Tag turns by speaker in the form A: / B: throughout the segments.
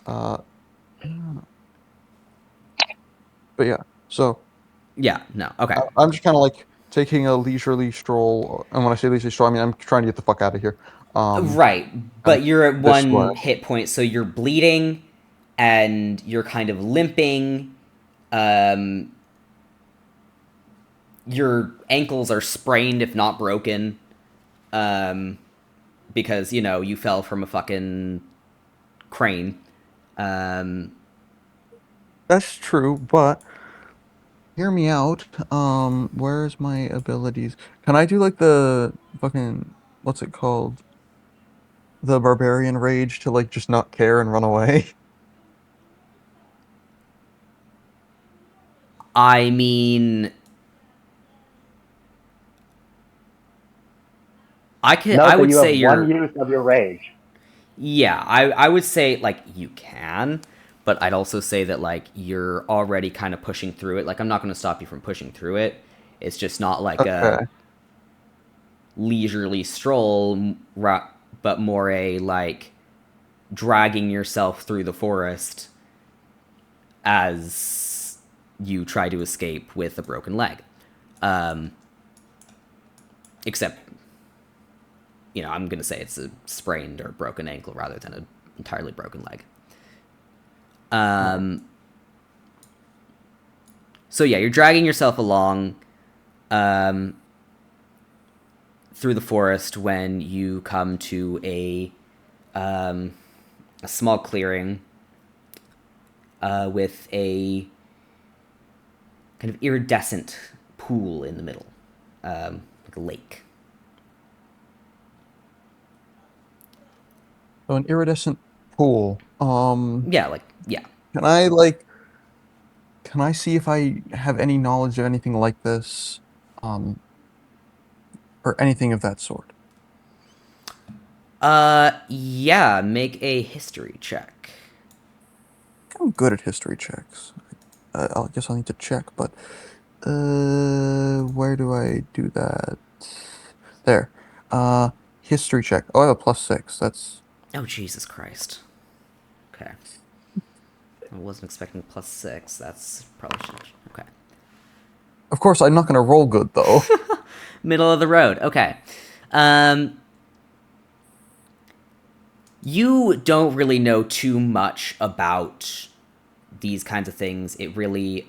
A: Uh, but yeah, so
B: Yeah, no. Okay.
A: I'm just kind of like taking a leisurely stroll, and when I say leisurely stroll, I mean I'm trying to get the fuck out of here.
B: Right.
A: And
B: But you're at
A: this way.
B: one hit point, so you're bleeding and you're kind of limping. Um, your ankles are sprained, if not broken, um, because, you fell from a fucking crane. Um,
A: That's true, but hear me out. Where's my abilities? Can I do like the fucking what's it called? The barbarian rage to like just not care and run away?
B: I mean, I
C: Note that
B: would
C: you
B: say
C: have one
B: you're
C: use of your rage.
B: Yeah, I would say like you can, but I'd also say that like you're already kind of pushing through it. Like I'm not going to stop you from pushing through it. It's just not like a
A: Okay.
B: leisurely stroll, but more a like dragging yourself through the forest as you try to escape with a broken leg. Um, except, I'm going to say it's a sprained or broken ankle rather than an entirely broken leg.
A: All right.
B: Um, so yeah, you're dragging yourself along um, through the forest when you come to a small clearing with a kind of iridescent pool in the middle, like a lake.
A: So an iridescent pool.
B: Yeah, like yeah.
A: Can I like can I see if I have any knowledge of anything like this? Um, or anything of that sort?
B: Yeah. Make a history check.
A: I'm good at history checks. I guess I'll need to check, but where do I do that? There. History check. Oh, I have a +6. That's
B: Oh Jesus Christ. Okay. I wasn't expecting +6. That's probably should. Okay.
A: of course I'm not gonna roll good though.
B: Middle of the road. Okay. Um, you don't really know too much about these kinds of things. It really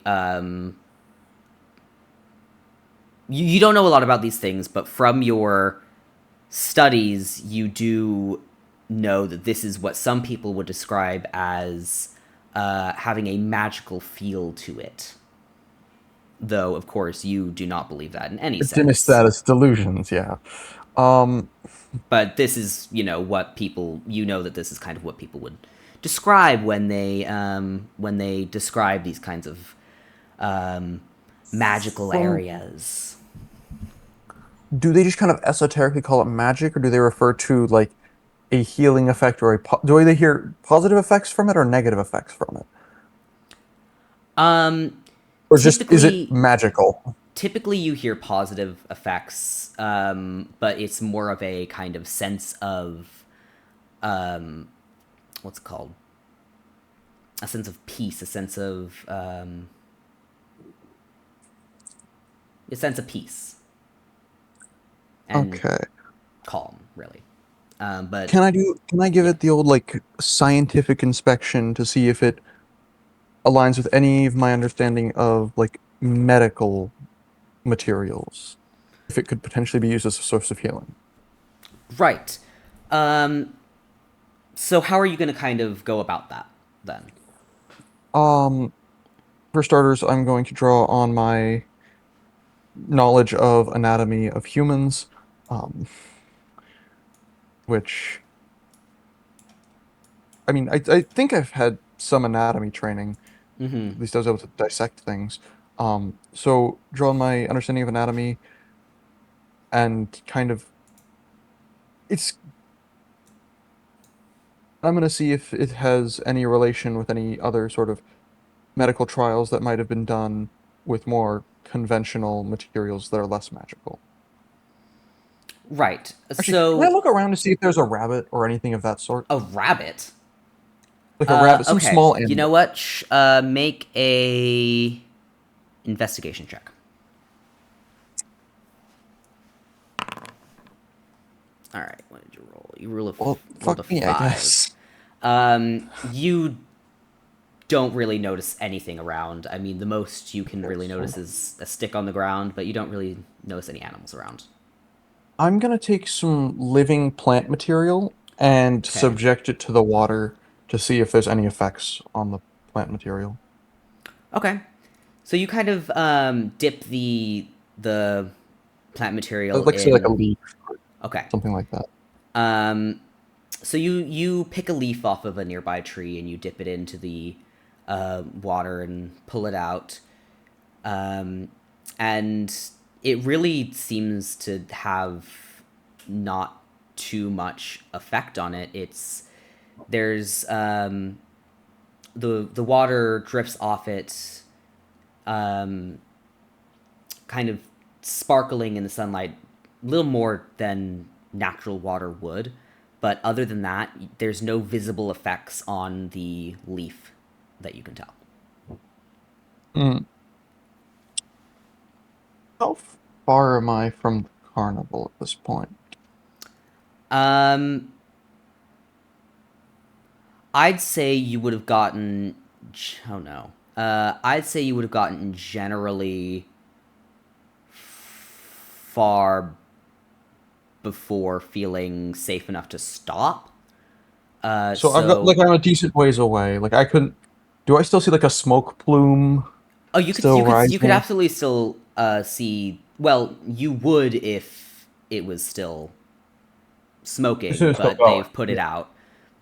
B: you don't know a lot about these things, but from your studies, you do know that this is what some people would describe as having a magical feel to it. Though, of course, you do not believe that in any
A: Diminish
B: sense.
A: status delusions, yeah. Um,
B: But this is, what people, that this is kind of what people would describe when they describe these kinds of um, magical
A: from
B: areas.
A: do they just kind of esoterically call it magic, or do they refer to like a healing effect or do they hear positive effects from it or negative effects from it?
B: Um,
A: Or just is it
B: typically,
A: magical?
B: typically you hear positive effects, but it's more of a kind of sense of um, what's it called? A sense of peace, a sense of peace and
A: Okay.
B: calm, really. But
A: Can I give
B: yeah,
A: it the old like scientific inspection to see if it aligns with any of my understanding of like medical materials? If it could potentially be used as a source of healing.
B: right. Um, so how are you going to kind of go about that then?
A: Um, for starters, I'm going to draw on my knowledge of anatomy of humans, um, which I mean, I think I've had some anatomy training.
B: Mm-hmm.
A: At least I was able to dissect things. So draw on my understanding of anatomy and kind of it's I'm going to see if it has any relation with any other sort of medical trials that might have been done with more conventional materials that are less magical.
B: Right.
A: Actually, can I
B: So
A: look around to see if there's a rabbit or anything of that sort?
B: a rabbit.
A: Like a rabbit, some
B: Okay.
A: small
B: You know
A: animal.
B: what? Make a investigation check. All right. What did you roll?
A: Well,
B: Rolled
A: fuck
B: a
A: me, I
B: five.
A: guess.
B: You don't really notice anything around. I mean, the most you can
A: Okay,
B: really
A: so
B: notice is a stick on the ground, but you don't really notice any animals around.
A: I'm gonna take some living plant material and
B: Okay.
A: subject it to the water to see if there's any effects on the plant material.
B: Okay. So you kind of dip the plant material
A: Like say like a
B: in.
A: leaf,
B: Okay.
A: something like that.
B: Um, so you pick a leaf off of a nearby tree and you dip it into the water and pull it out, um, and it really seems to have not too much effect on it. It's there's the water drips off it, um, kind of sparkling in the sunlight, a little more than natural water would. But other than that, there's no visible effects on the leaf that you can tell.
A: Mm. How far am I from the carnival at this point?
B: Um, I'd say you would have gotten. Oh no. I'd say you would have gotten generally far before feeling safe enough to stop.
A: So I've got
B: So
A: like I'm a decent ways away. Like I couldn't. Do I still see like a smoke plume
B: oh,
A: still
B: you could
A: rising?
B: absolutely still see. Well, you would if it was still
A: As soon
B: smoking,
A: as still
B: but
A: going.
B: they've put it
A: Yeah.
B: out.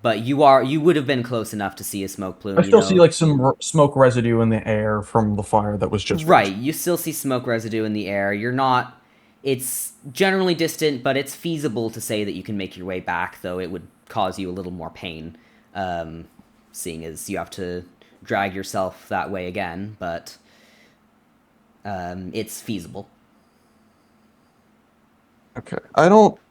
B: But you would have been close enough to see a smoke
A: I
B: plume. You
A: still see
B: know,
A: like some smoke residue in the air from the fire that was just
B: right?
A: rising.
B: You still see smoke residue in the air. You're not. It's generally distant, but it's feasible to say that you can make your way back. Though it would cause you a little more pain, um, seeing as you have to drag yourself that way again. But it's feasible.
A: Okay.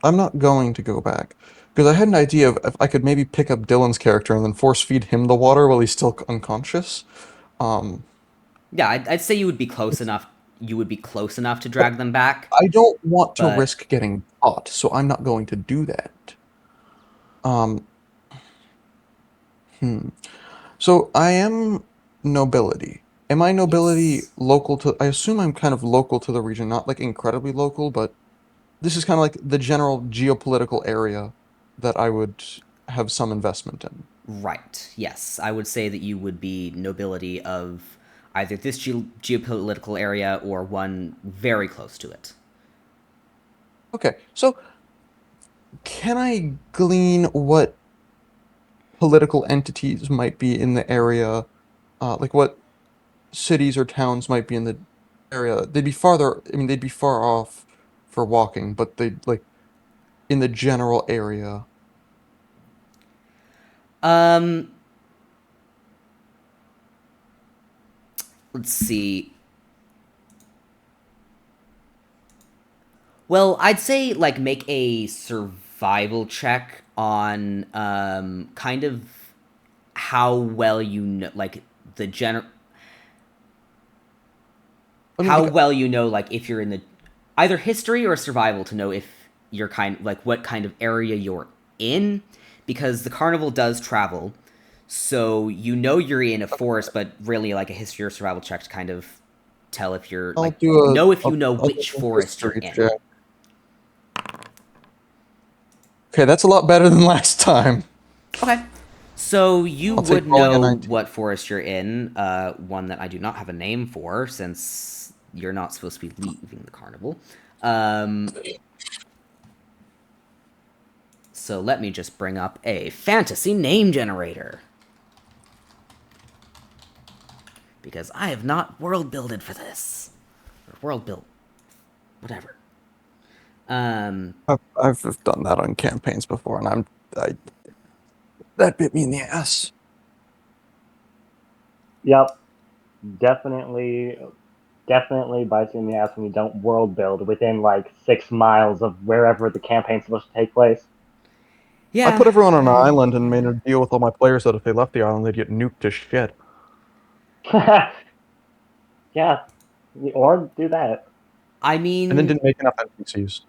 A: I'm not going to go back. Because I had an idea of if I could maybe pick up Dylan's character and then force feed him the water while he's still unconscious. Um,
B: Yeah, I'd say you would be close enough. You would be close enough to
A: but
B: drag them back,
A: I don't want to
B: but
A: risk getting caught, so I'm not going to do that. Um, hmm. So I am nobility. Am I nobility
B: yes,
A: local to, I assume I'm kind of local to the region, not like incredibly local, but this is kind of like the general geopolitical area that I would have some investment in.
B: right. Yes, I would say that you would be nobility of either this geopolitical area or one very close to it.
A: Okay, so can I glean what political entities might be in the area? Like what cities or towns might be in the area? They'd be farther, I mean, they'd be far off for walking, but they'd like in the general area.
B: Um, let's see. Well, I'd say like make a survival check on kind of how well you know like the general
A: I mean,
B: how
A: like,
B: well you know like if you're in the either history or survival to know if you're kind like what kind of area you're in because the carnival does travel, so you know you're in a forest, but really like a history or survival check to kind of tell if you're
A: I'll
B: like
A: do
B: know if you know
A: I'll do
B: which
A: a
B: forest you're
A: history
B: in.
A: check. Okay, that's a lot better than last time.
B: Okay. So you
A: I'll take
B: would
A: rolling a
B: know
A: 19.
B: what forest you're in, one that I do not have a name for since you're not supposed to be leaving the carnival. Um, so let me just bring up a fantasy name generator because I have not world builded for this or world built, whatever. Um,
A: I've done that on campaigns before, and I that bit me in the ass.
C: Yep, definitely, definitely bites you in the ass when you don't world build within like 6 miles of wherever the campaign's supposed to take place.
A: I
B: Yeah.
A: put everyone on an island and made a deal with all my players that if they left the island, they'd get nuked to shit.
C: Yeah, or do that.
B: I
A: And then
B: mean,
A: didn't make enough NPCs.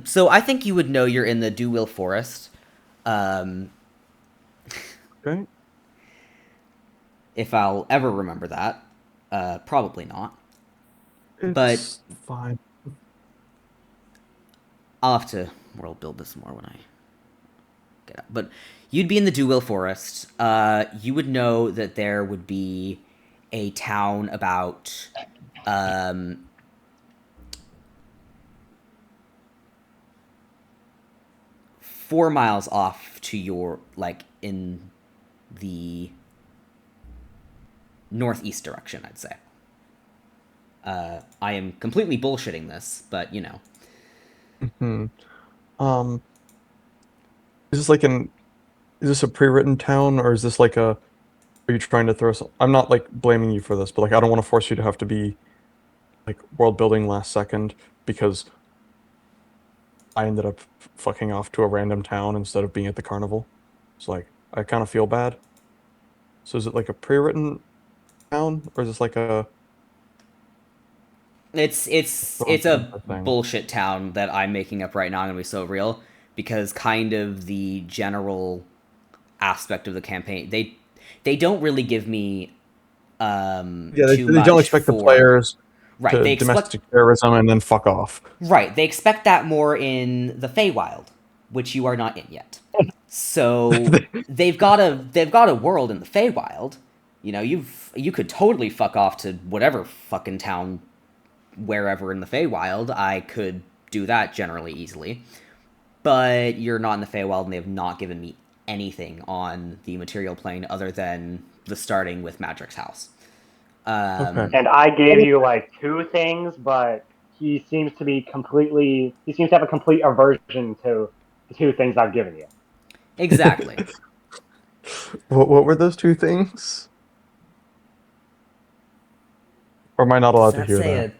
B: so I think you would know you're in the Dewwill Forest. Um,
A: Okay?
B: if I'll ever remember that. Probably not. But
A: It's fine.
B: I'll have to world build this more when I get out. But you'd be in the Dewwill Forest. You would know that there would be a town about um, 4 miles off to your, like, in the northeast direction, I'd say. I am completely bullshitting this, but you know.
A: Hmm. Um, is this like an is this a pre-written town or is this like a are you trying to throw some I'm not like blaming you for this, but like I don't want to force you to have to be like world building last second because I ended up fucking off to a random town instead of being at the carnival. It's like I kind of feel bad. So is it like a pre-written town or is this like a thrown
B: It's a
A: together thing?
B: bullshit town that I'm making up right now. I'm gonna be so real because kind of the general aspect of the campaign they don't really give me
A: Yeah,
B: too
A: they don't
B: much
A: expect the
B: for
A: players
B: right.
A: to
B: They expect
A: domestic terrorism and then fuck off.
B: right. They expect that more in the Feywild, which you are not in yet. So they've got a world in the Feywild. You know, you could totally fuck off to whatever fucking town wherever in the Feywild. I could do that generally easily. But you're not in the Feywild, and they have not given me anything on the material plane other than the starting with Madric's house.
A: Okay.
C: And I gave you like two things, but he seems to have a complete aversion to the two things I've given you.
B: Exactly.
A: What were those two things? Or am I not
B: Does
A: allowed to
B: that
A: hear
B: say
A: that?
B: a?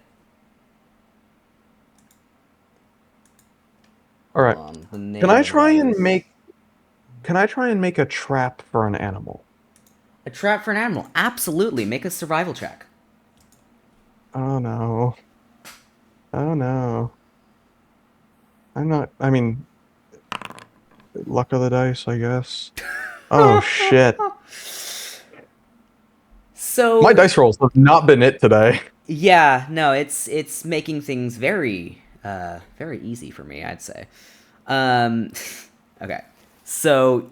A: All
B: Hold
A: right.
B: on. The
A: Can
B: name
A: I
B: of
A: try
B: that
A: and
B: is
A: make can I try and make a trap for an animal?
B: a trap for an animal. Absolutely. Make a survival check.
A: Oh no. Oh no. I'm not I mean, luck of the dice, I guess. Oh shit. My
B: So
A: dice rolls have not been it today.
B: yeah, no, it's making things very very easy for me, I'd say. Um, okay, so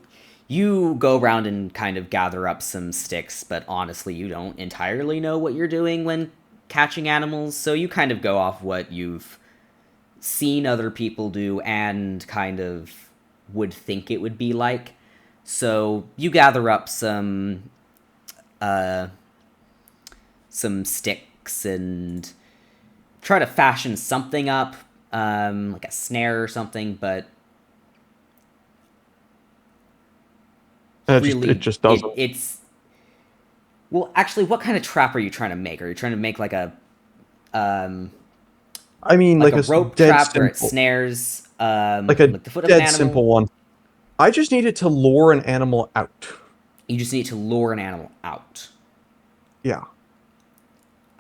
B: you go around and kind of gather up some sticks, but honestly, you don't entirely know what you're doing when catching animals. So you kind of go off what you've seen other people do and kind of would think it would be like. So you gather up uh, some sticks and try to fashion something up, like a snare or something, but
A: It
B: really,
A: just doesn't.
B: it's well. Actually, what kind of trap are you trying to make? Are you trying to make um,
A: I mean
B: like
A: like
B: a
A: a
B: rope
A: dead
B: trap where it
A: simple
B: snares
A: like a
B: like the foot of an
A: dead
B: animal?
A: simple one. I just needed to lure an animal out.
B: You just need to lure an animal out.
A: Yeah.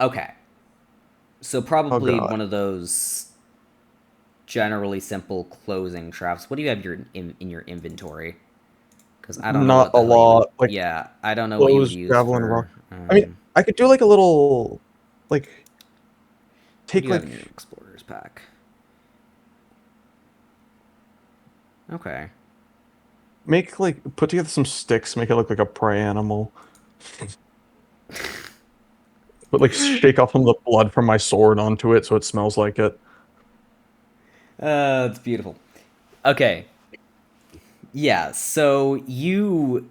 B: Okay, so
A: Oh
B: probably
A: god.
B: one of those generally simple closing traps. What do you have in your inventory? Because I don't know
A: Not
B: what
A: a
B: the hell you would.
A: lot. Like
B: Yeah, I don't know what you would
A: closed
B: use
A: javelin rock.
B: for.
A: I mean, I could do like a little like
B: What do
A: take
B: you have
A: like
B: in your explorers pack? Okay.
A: make like put together some sticks, make it look like a prey animal. But like shake off some of the blood from my sword onto it so it smells like it.
B: It's beautiful. Okay. Yeah. So you.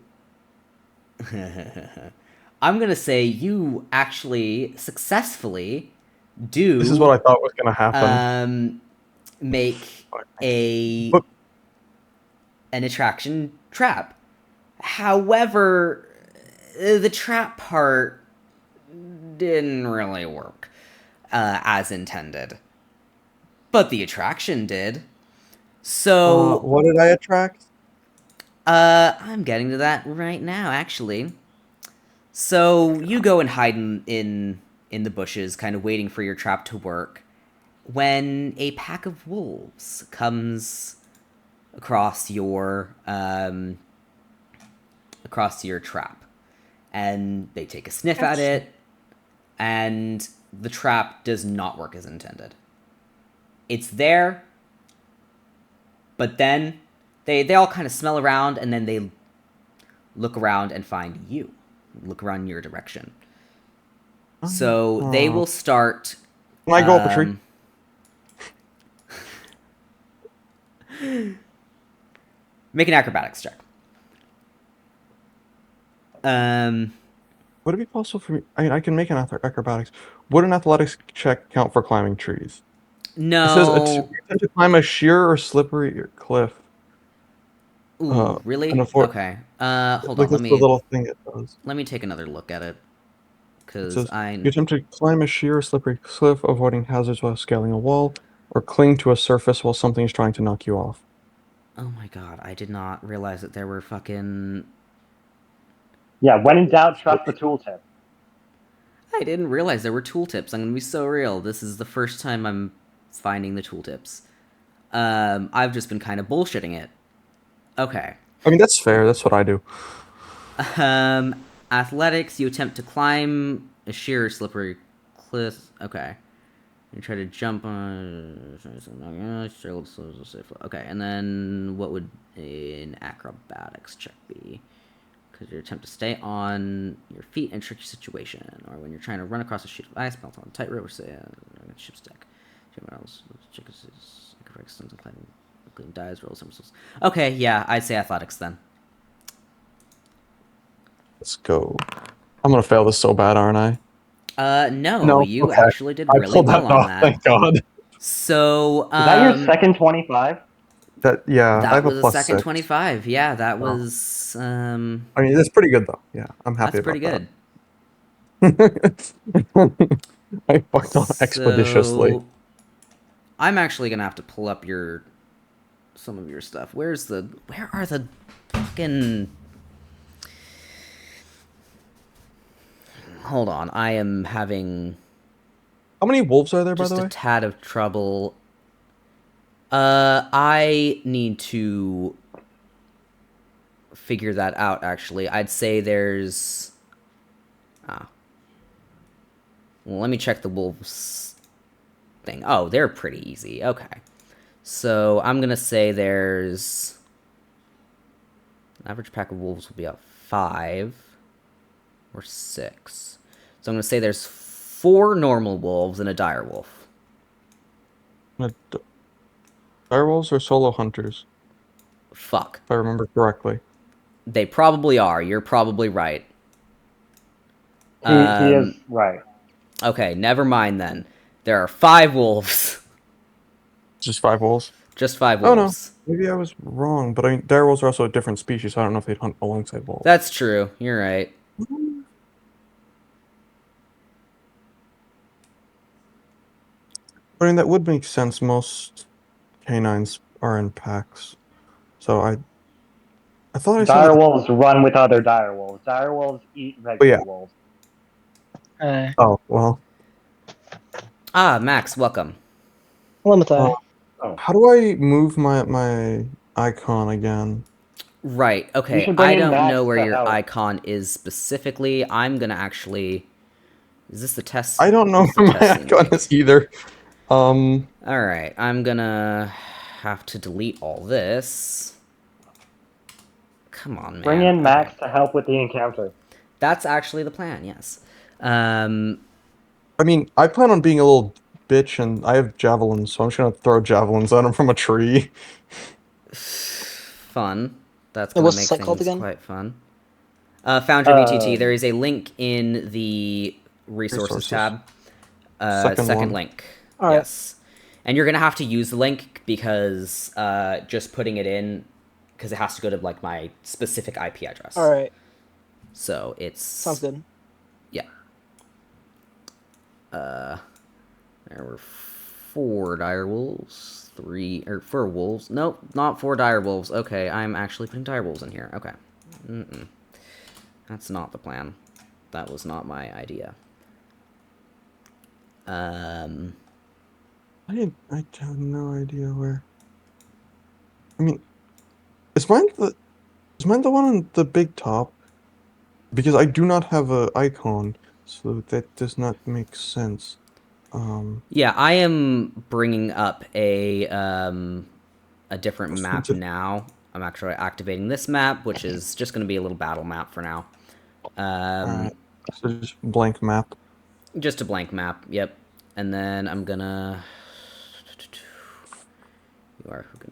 B: I'm gonna say you actually successfully
A: This is what
B: do
A: I thought was gonna happen.
B: make a
A: But
B: an attraction trap. However, the trap part didn't really work as intended, but the attraction did. So
A: what did I attract?
B: I'm getting to that right now, actually. So you go and hide in the bushes, kind of waiting for your trap to work. When a pack of wolves comes across your trap, and they take a sniff at it, and the trap does not work as intended. It's there, but then they all kind of smell around, and then they look around and find you. Look around your direction. So they
A: Oh.
B: will start.
A: Can I go up a tree?
B: Um, make an acrobatics check. Um,
A: Would it be possible for me? I mean, I can make an acrobatics. Would an athletics check count for climbing trees? It says you
B: no.
A: tend to climb a sheer or slippery cliff.
B: Ooh,
A: And
B: really?
A: avoid
B: Okay. Hold
A: like
B: on.
A: that's the little thing it does.
B: Let me take another look at it,
A: It
B: cause
A: says
B: I.
A: you attempt to climb a sheer or slippery cliff, avoiding hazards while scaling a wall, or cling to a surface while something is trying to knock you off.
B: Oh my god! I did not realize that there were fucking.
C: Yeah, when in doubt, trust the tooltip.
B: I didn't realize there were tooltips. I'm gonna be so real. This is the first time I'm finding the tooltips. I've just been kind of bullshitting it. Okay.
A: I mean, that's fair. That's what I do.
B: Athletics. You attempt to climb a sheer or slippery cliff. Okay. You try to jump on. Okay, and then what would an acrobatics check be? Because your attempt to stay on your feet in a tricky situation, or when you're trying to run across a sheet of ice, bounce on a tightrope, or say a ship's deck. Including dies, rolls, somersaults. Okay, yeah, I'd say athletics then.
A: Let's go. I'm gonna fail this so bad, aren't I?
B: No,
A: No.
B: you
A: Okay.
B: actually did
A: I
B: really
A: pulled that
B: well on
A: off.
B: that.
A: Thank God.
B: So,
C: Is that your second 25?
A: That yeah, I
B: that
A: have a
B: was a
A: plus
B: second
A: 6.
B: 25. Yeah, that
A: So,
B: was
A: I mean, that's pretty good though. Yeah, I'm happy
B: that's pretty
A: about that.
B: good.
A: I fucked on expeditiously.
B: So, I'm actually gonna have to pull up some of your stuff. Where are the fucking? Hold on, I am having
A: How many wolves are there, by
B: just
A: the
B: a
A: way?
B: tad of trouble. I need to figure that out. Actually, I'd say there's. Ah, well, let me check the wolves thing. Oh, they're pretty easy. Okay, so I'm gonna say there's. Average pack of wolves will be about 5 or 6. So I'm going to say there's 4 normal wolves and a dire wolf.
A: Uh, d- Direwolves are solo hunters,
B: Fuck.
A: if I remember correctly.
B: They probably are. You're probably right.
C: He is right.
B: Okay, never mind then. There are 5 wolves.
A: Just 5 wolves.
B: Just 5
A: Oh no,
B: wolves.
A: maybe I was wrong. But I mean, direwolves are also a different species. So I don't know if they'd hunt alongside wolves.
B: That's true. You're right.
A: I mean, that would make sense. Most canines are in packs. So I thought I saw that.
C: Direwolves run with other direwolves. Direwolves eat
A: But
C: regular
A: yeah.
C: wolves.
A: Oh well.
B: Ah, Max, welcome.
A: Uh,
C: Oh,
A: how do I move my icon again?
B: Right.
C: you
B: Okay.
C: should bring
B: I
C: in
B: don't know
C: Max
B: where
C: to
B: your
C: help.
B: icon is specifically. I'm going to actually. Is this the test?
A: I don't know
B: This is the
A: where my
B: test scene.
A: icon
B: Right.
A: is either. Um,
B: All right, I'm gonna have to delete all this. Come on,
C: Bring
B: man.
C: in
B: Okay,
C: Max to help with the encounter.
B: that's actually the plan. Yes. Um,
A: I mean, I plan on being a little bitch, and I have javelins, so I'm just gonna throw javelins at him from a tree.
B: fun. That's
D: And
B: gonna
D: what's the
B: make
D: site called
B: things
D: again?
B: quite fun. Found your VTT. There
C: Um,
B: is a link in the resources
A: Resources.
B: tab.
A: Second
B: Second
A: one.
B: link.
D: All right.
B: Yes. And you're gonna have to use the link because just putting it in, because it has to go to like my specific IP address.
D: All right.
B: So it's
D: Sounds good.
B: Yeah. There were 4 dire wolves, 3 or 4 wolves. Nope, not 4 dire wolves. Okay, I'm actually putting dire wolves in here. Okay. That's not the plan. That was not my idea.
A: I have no idea where. I mean, is mine the one on the big top? Because I do not have a icon, so that does not make sense.
B: Yeah, I am bringing up a different map
A: Just,
B: now. I'm actually activating this map, which is just going to be a little battle map for now.
A: alright, so just blank map.
B: Just a blank map. Yep. And then I'm gonna. You are who can.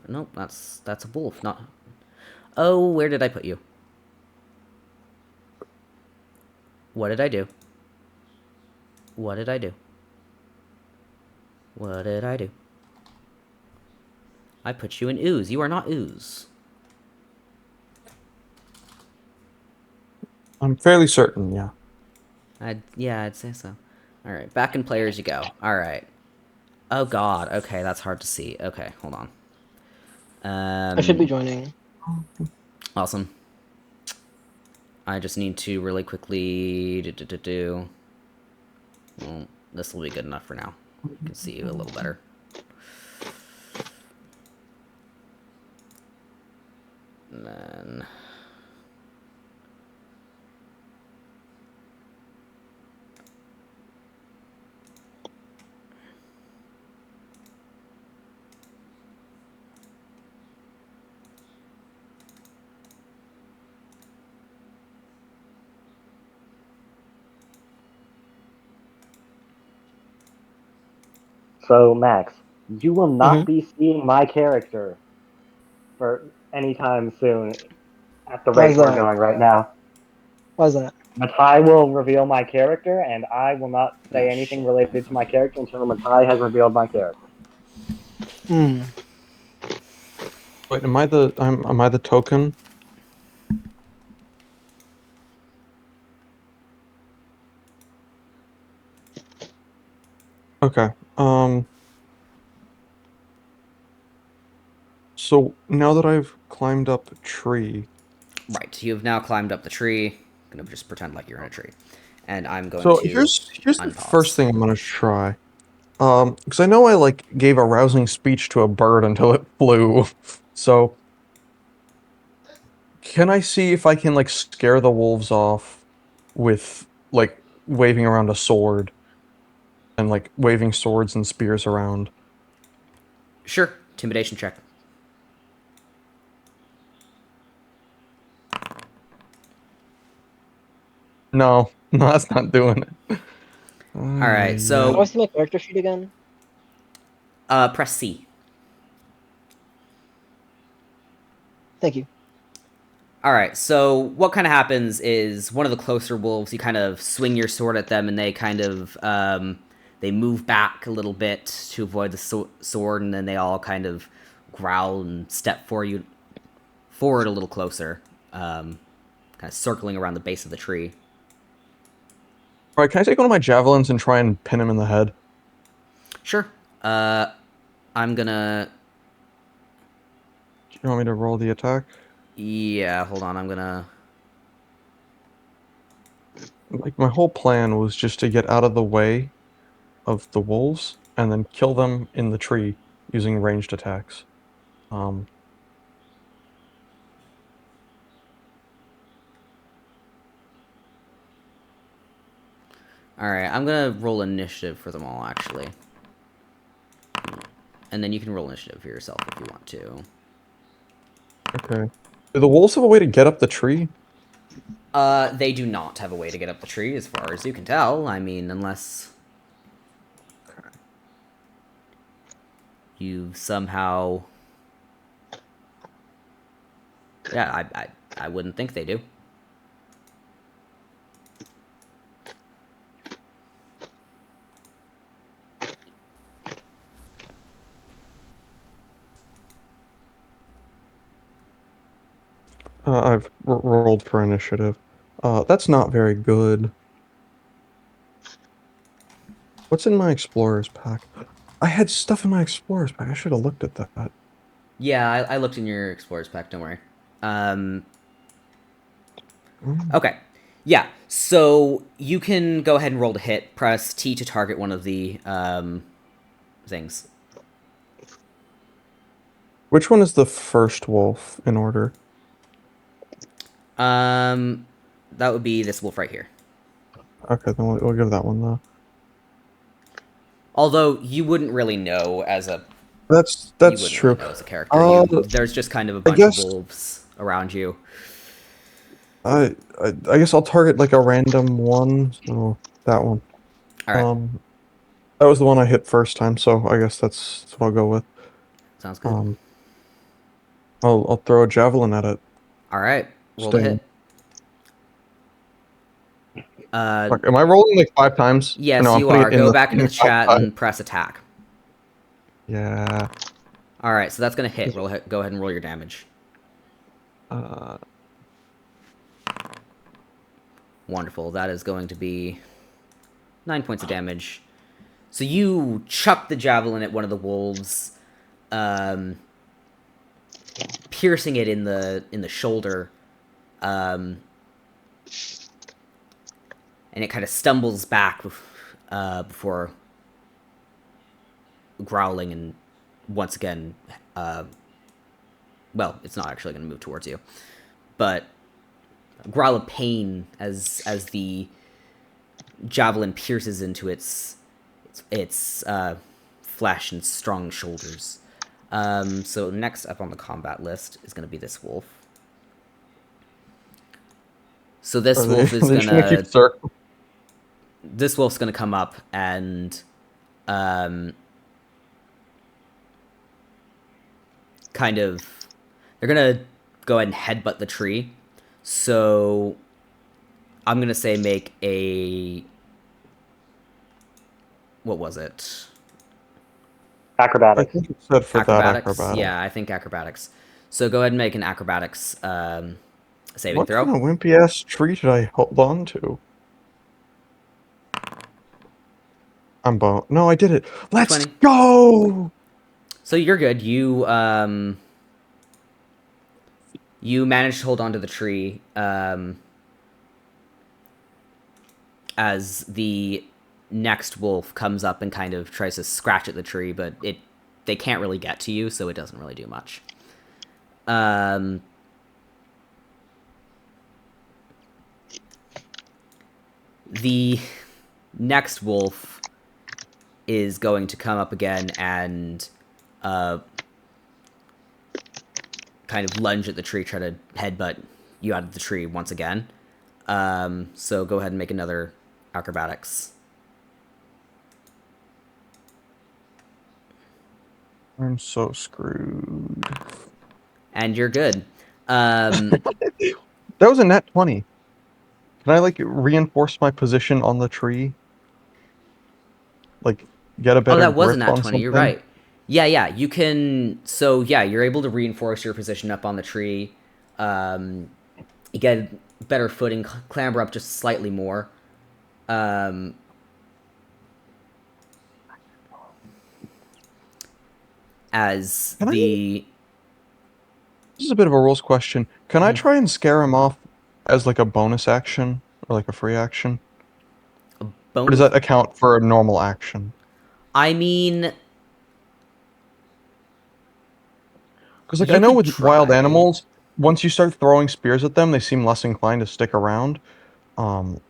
B: Nope, that's a wolf. Not. Oh, where did I put you? What did I do? What did I do? What did I do? I put you in ooze. You are not ooze.
A: I'm fairly certain, yeah.
B: Yeah, I'd say so. All right, back in players you go. All right. Oh God. Okay, that's hard to see. Okay, hold on.
D: I should be joining.
B: Awesome. I just need to really quickly do. Well, this will be good enough for now. I can see you a little better. And then.
C: So, Max, you will
D: Mm-hmm.
C: not be seeing my character for any time soon at the
D: Why is
C: rate we're
D: that?
C: going right now.
D: Why is that?
C: Matai will reveal my character, and I will not
B: Oh,
C: say anything
B: shit.
C: related to my character until Matai has revealed my character.
D: Hmm.
A: Wait, am I the token? Okay. So now that I've climbed up a tree,
B: Right, you have now climbed up the tree. I'm gonna just pretend like you're in a tree. And I'm going
A: so
B: to
A: here's the first
B: unpause.
A: thing I'm gonna try. Because I know I like gave a rousing speech to a bird until it flew. So can I see if I can like scare the wolves off with like waving around a sword and like waving swords and spears around?
B: Sure, intimidation check.
A: No, no, that's not doing it.
B: All right,
D: How do I
B: so
A: Yeah.
D: see my character sheet again?
B: press C.
D: Thank you.
B: All right, so what kind of happens is one of the closer wolves, you kind of swing your sword at them, and they kind of they move back a little bit to avoid the sword, and then they all kind of growl and step forward a little closer, kind of circling around the base of the tree.
A: All right, can I take one of my javelins and try and pin him in the head?
B: Sure. Uh, I'm gonna.
A: Do you want me to roll the attack?
B: Yeah, hold on. I'm gonna.
A: Like my whole plan was just to get out of the way of the wolves and then kill them in the tree using ranged attacks. Um,
B: All right, I'm gonna roll initiative for them all, actually, and then you can roll initiative for yourself if you want to.
A: okay. Do the wolves have a way to get up the tree?
B: They do not have a way to get up the tree, as far as you can tell. I mean, unless you somehow. Yeah, I wouldn't think they do.
A: I've rolled for initiative. That's not very good. What's in my explorer's pack? I had stuff in my explorer's pack. I should have looked at that.
B: Yeah, I looked in your explorer's pack. Don't worry. Um,
A: Mm.
B: okay. Yeah. So you can go ahead and roll to hit. Press T to target one of the things.
A: Which one is the first wolf in order?
B: Um, that would be this wolf right here.
A: Okay, then we'll give that one though.
B: Although you wouldn't really know as a you
A: That's
B: wouldn't really
A: true.
B: know as a character.
A: Uh,
B: There's just kind of a
A: I
B: bunch of
A: guess
B: wolves around you.
A: I guess I'll target like a random one. So that one.
B: All right,
A: Um, that was the one I hit first time, so I guess that's what I'll go with.
B: sounds good.
A: Um, I'll throw a javelin at it.
B: All right, roll to
A: Sting.
B: hit. Uh,
A: Fuck, am I rolling like 5 times? Or
B: yes,
A: no, I'm
B: you
A: putting
B: are.
A: it in
B: Go
A: the
B: back into
A: thing
B: the
A: five
B: chat
A: times.
B: and press attack.
A: Yeah.
B: All right, so that's gonna hit. Go ahead and roll your damage.
A: Uh,
B: Wonderful. That is going to be 9 points of damage. So you chuck the javelin at one of the wolves, um, piercing it in the shoulder, um, and it kind of stumbles back before growling and once again, well, it's not actually going to move towards you, but a growl of pain as the javelin pierces into its flesh and strong shoulders. So next up on the combat list is going to be this wolf. So
A: are
B: this
A: they?
B: wolf
A: Are
B: is
A: they just gonna keep
B: gonna
A: circling?
B: this wolf's gonna come up and um, kind of they're gonna go ahead and headbutt the tree. So I'm gonna say make a what was it?
A: I
C: Acrobatics.
A: think it said for that
B: Acrobatics?
A: acrobatic.
B: Yeah, I think acrobatics. So go ahead and make an acrobatics saving
A: What
B: throw.
A: kind of wimpy ass tree did I hold on to? I'm bone. No, I did it. Let's
B: 20.
A: go!
B: So you're good. You managed to hold on to the tree as the next wolf comes up and kind of tries to scratch at the tree, but they can't really get to you, so it doesn't really do much. Um, the next wolf is going to come up again and uh, kind of lunge at the tree, try to headbutt you out of the tree once again. So go ahead and make another acrobatics.
A: I'm so screwed.
B: And you're good. Um,
A: That was a net 20. Can I like reinforce my position on the tree? Like get a
B: oh,
A: better
B: that was a
A: grip
B: nat
A: on
B: 20. You're
A: something?
B: right. Yeah, yeah. You can. So, yeah, you're able to reinforce your position up on the tree. Um, you get better footing, clamber up just slightly more. Um, as
A: Can I
B: the.
A: This is a bit of a rules question. Can I try and scare him off as like a bonus action or like a free action? Or does
B: bonus.
A: that account for a normal action?
B: I mean,
A: Because like I
B: you
A: know
B: could
A: with wild
B: try.
A: animals, once you start throwing spears at them, they seem less inclined to stick around. Um,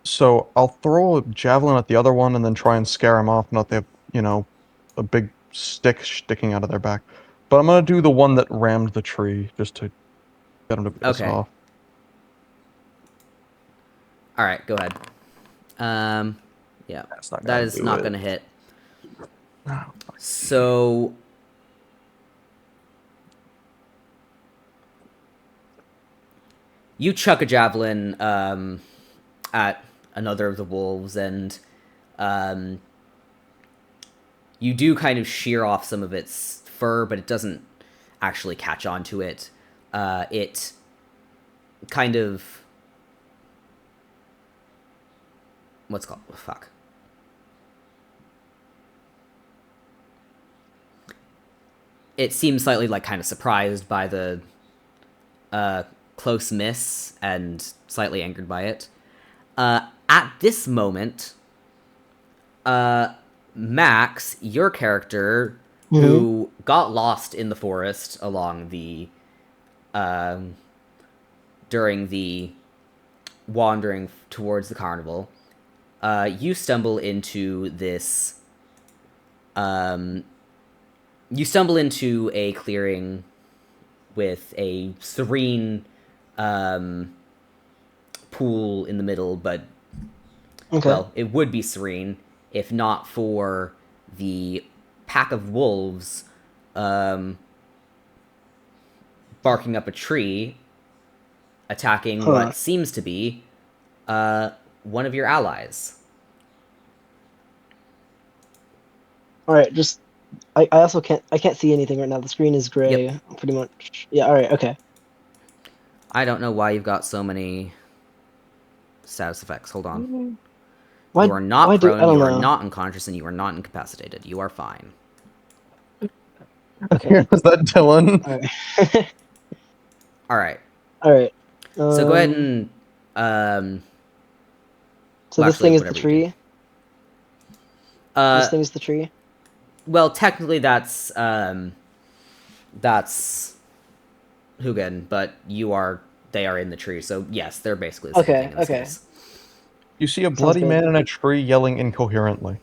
A: so I'll throw a javelin at the other one and then try and scare them off. Not they have, a big stick sticking out of their back. But I'm gonna do the one that rammed the tree just to get him to piss
B: Okay.
A: off.
B: All right, go ahead. Um, yeah.
A: That's not
B: That
A: gonna
B: is
A: do
B: not
A: it.
B: going to hit.
A: Oh,
B: So you chuck a javelin at another of the wolves, and um, you do kind of shear off some of its fur, but it doesn't actually catch onto it. It kind of what's called fuck. It seems slightly like kind of surprised by the close miss and slightly angered by it. At this moment, Max, your character,
D: Mm-hmm.
B: who got lost in the forest along the during the wandering towards the carnival, you stumble into this. You stumble into a clearing with a serene pool in the middle, but
D: Okay.
B: well, it would be serene if not for the pack of wolves barking up a tree, attacking
D: Huh.
B: what seems to be one of your allies.
D: All right. Just I also can't see anything right now. The screen is
B: Yep.
D: gray, pretty much. Yeah. All right. Okay.
B: I don't know why you've got so many status effects. Hold on. You
D: Why
B: are not
D: do I
B: prone,
D: don't
B: you are
D: know.
B: not unconscious, and you are not incapacitated. You are fine.
D: Okay.
A: Was that Dylan?
D: All right.
B: All right.
D: All right.
B: So go ahead and um
D: So
B: well,
D: this
B: actually
D: thing is the
B: whatever you do.
D: tree. This thing is the tree.
B: Well, technically that's Hugin, but they are in the tree. So yes, they're basically the same thing
D: Okay.
B: in this
D: Okay.
B: case.
A: You see a
D: Sounds
A: bloody
D: good.
A: man in a tree yelling incoherently.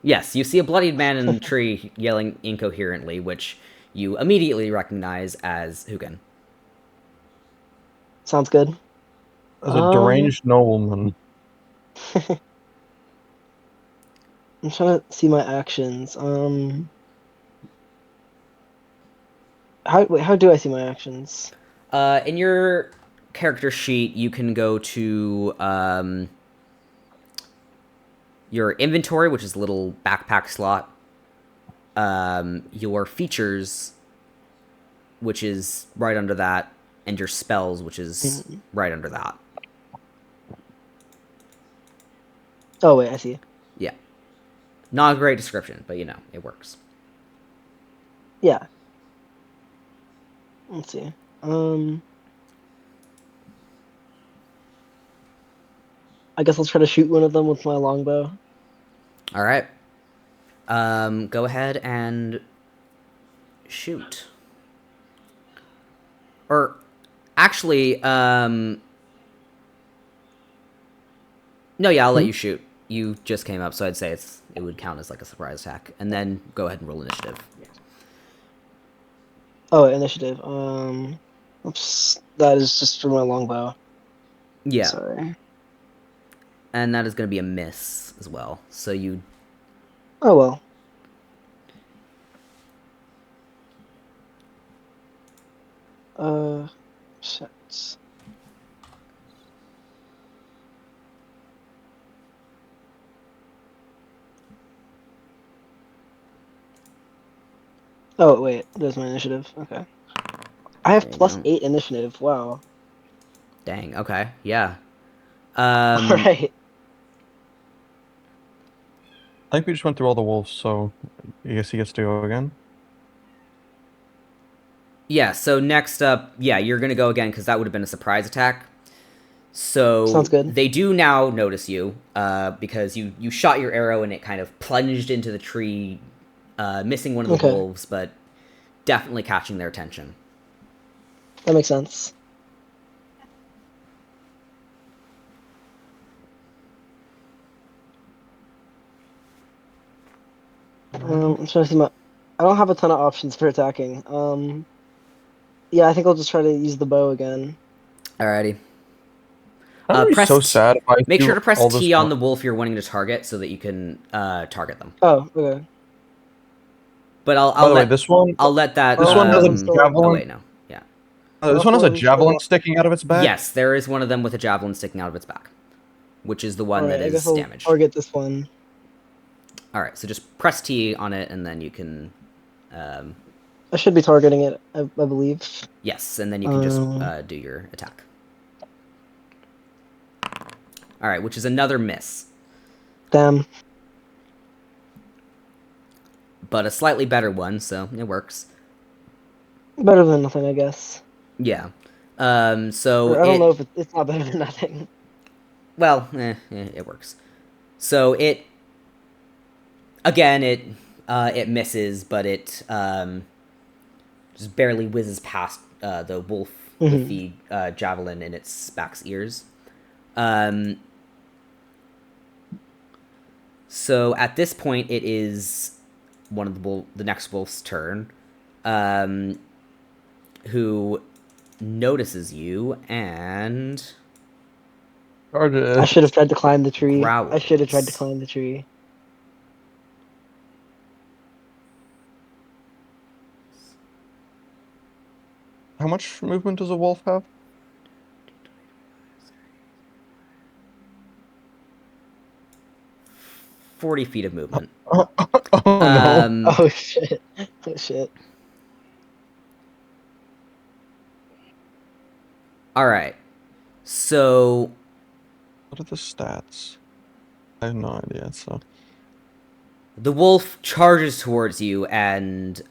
B: Yes, you see a bloodied man in the tree yelling incoherently, which you immediately recognize as Hugin.
D: Sounds good.
A: As a
D: Um,
A: deranged nobleman.
D: I'm trying to see my actions. How do I see my actions?
B: In your character sheet, you can go to your inventory, which is a little backpack slot. Your features, which is right under that, and your spells, which is
D: Mm.
B: right under that.
D: Oh wait, I see.
B: Yeah. Not a great description, but it works.
D: Yeah. Let's see. Um, I guess I'll try to shoot one of them with my longbow.
B: All right. Go ahead and shoot. Or actually, no, yeah, I'll let you shoot. You just came up, so I'd say it would count as like a surprise attack, and then go ahead and roll initiative.
D: Oh, initiative. Oops, that is just for my longbow.
B: Yeah,
D: Sorry.
B: and that is going to be a miss as well. So you
D: Oh well. Shit. Oh wait, there's my initiative. Okay. I have
B: there you go.
D: +8 initiative. Wow.
B: Dang. Okay. Yeah.
D: All right.
A: I think we just went through all the wolves, so I guess he gets to go again.
B: Yeah. So next up, yeah, you're gonna go again because that would have been a surprise attack.
D: Sounds
B: So
D: good.
B: they do now notice you because you shot your arrow and it kind of plunged into the tree, missing one of the
D: Okay,
B: wolves, but definitely catching their attention.
D: that makes sense. I'm trying to see my. I don't have a ton of options for attacking. Yeah, I think I'll just try to use the bow again.
B: Alrighty.
A: That would be so
B: Press.
A: sad if I
B: Make sure
A: do
B: to press
A: all this
B: T on
A: work.
B: the wolf you're wanting to target so that you can target them.
D: Oh, okay.
B: But
A: By the way, this one
B: I'll let that.
A: this one has a
D: I'm still up.
B: Oh
A: javelin.
B: wait, no. Yeah.
A: This
D: Rough
A: one has a
D: one, still
A: javelin
D: up.
A: sticking out of its back.
B: Yes, there is one of them with a javelin sticking out of its back, which is the one that
D: Alright, I guess
B: is
D: I'll
B: damaged.
D: target this one.
B: All right, so just press T on it, and then you can.
D: I should be targeting it, I believe.
B: Yes, and then you can just
D: Um,
B: do your attack. All right, which is another miss,
D: Damn.
B: but a slightly better one, so it works.
D: Better than nothing, I guess.
B: Yeah. So
D: Or I don't know
B: it,
D: if it's not better than nothing.
B: well, it works. So it, again, it misses, but it just barely whizzes past the wolf with
D: Hmm.
B: the javelin in its back's ears. Um, so at this point, it is one of the next wolf's turn, um, who notices you and
A: Charge
D: I
A: it.
D: should have tried to climb the tree. I should have tried to
B: growls.
D: climb the tree.
A: How much movement does a wolf have?
B: 40 feet of movement.
A: Oh no.
B: Um,
D: Oh shit. Oh shit.
B: all right. So
A: What are the stats? I have no idea, so.
B: the wolf charges towards you and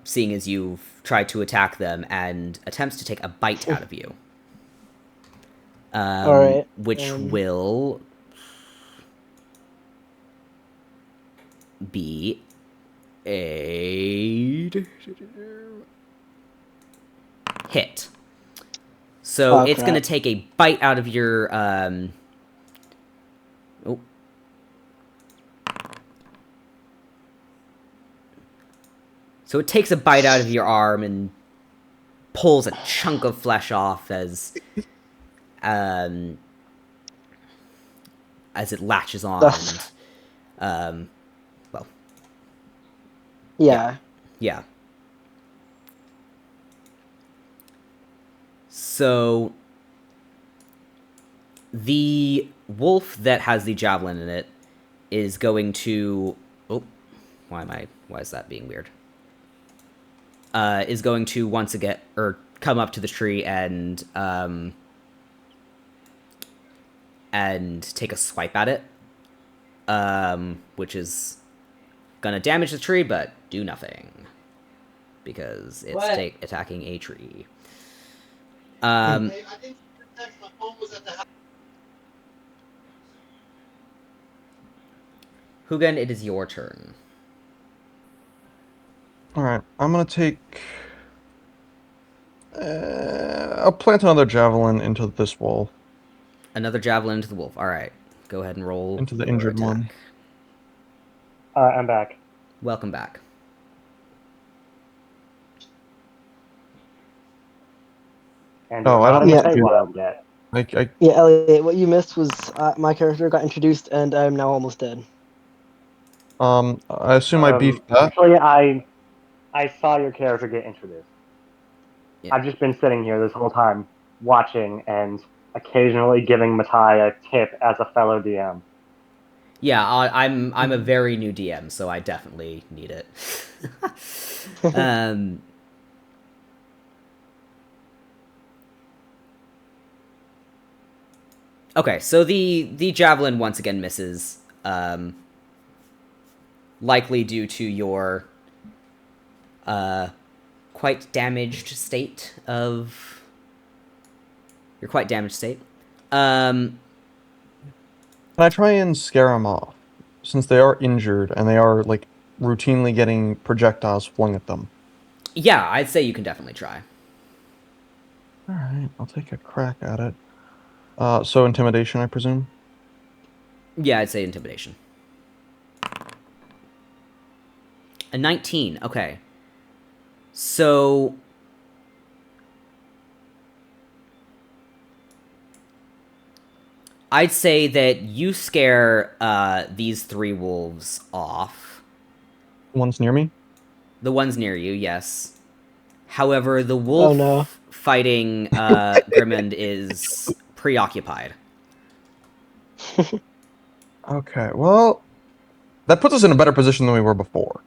B: seeing as you've tried to attack them and attempts to take a bite out of you,
D: All right.
B: which will be a hit. So
D: Oh
B: it's going to
D: crap.
B: take a bite out of your. Oh. So it takes a bite out of your arm and pulls a chunk of flesh off um, as it latches on.
D: Ugh.
B: And, well, yeah,
D: Yeah.
B: yeah. So the wolf that has the javelin in it is going to. Oh, why is that being weird? Is going to once again or come up to the tree and take a swipe at it, which is gonna damage the tree but do nothing because it's attacking a tree. Hugen, it is your turn.
A: Alright, I'm gonna take... I'll plant another javelin into this wolf.
B: Another javelin into the wolf. All right, go ahead and roll
A: Into the
B: your
A: injured
B: attack.
A: one.
C: I'm back.
B: Welcome back.
C: And
A: Oh,
C: we're
A: I
C: not
A: don't
C: in the
A: need to do that.
C: Feywild yet.
D: Yeah, Elliot, what you missed was my character got introduced and I'm now almost dead.
A: I assume I beefed that.
C: Actually, I saw your character get introduced.
B: Yeah.
C: I've just been sitting here this whole time watching and occasionally giving Matai a tip as a fellow DM.
B: Yeah, I'm a very new DM, so I definitely need it. um, okay, so the javelin once again misses, likely due to your quite damaged state of your quite damaged state.
A: Can I try and scare them off? Since they are injured and they are, like, routinely getting projectiles flung at them.
B: Yeah, I'd say you can definitely try.
A: Alright, I'll take a crack at it. So intimidation, I presume?
B: Yeah, I'd say intimidation. A 19. Okay. So I'd say that you scare these three wolves off.
A: One's near me?
B: The ones near you, yes. However, the wolf
D: Oh no.
B: fighting Grimond is preoccupied.
A: Okay, well... That puts us in a better position than we were before.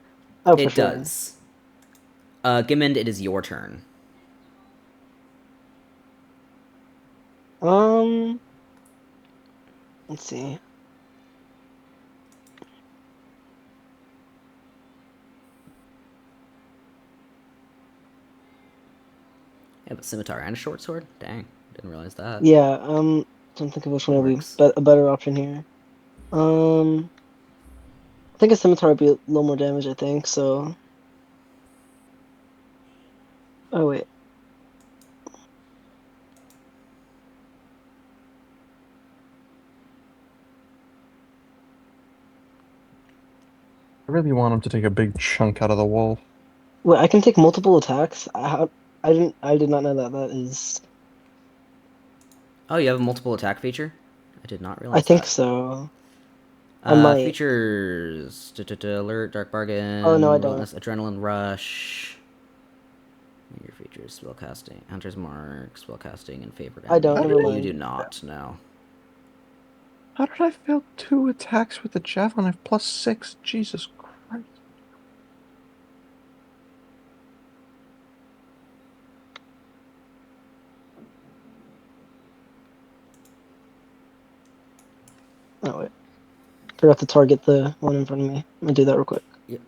D: Oh, for
B: It
D: sure.
B: does. Gimond, it is your turn.
D: Let's see.
B: Yeah, but scimitar and a short sword? Dang, didn't realize that.
D: Yeah, don't think of which one
B: That
D: would be
B: works.
D: a better option here. Um, I think a scimitar would be a little more damage, I think, so. Oh, wait.
A: I really want him to take a big chunk out of the wolf.
D: Wait, I can take multiple attacks? I did not know that that is.
B: Oh, you have a multiple attack feature? I did not
D: I
B: realize
D: think
B: that.
D: so. I might.
B: Features: alert, dark
D: Oh, no, I
B: bargain,
D: don't.
B: relentless adrenaline rush. Your features: spellcasting, hunter's mark, spellcasting, and favored
D: I don't,
A: How
B: enemy.
A: did
D: never
A: I
B: You do
D: mind.
B: not. No.
A: how did I fail 2 attacks with the javelin? I have +6. Jesus Christ.
D: Oh, wait. Forgot to target the one in front of me. I'm gonna do that real quick.
B: You,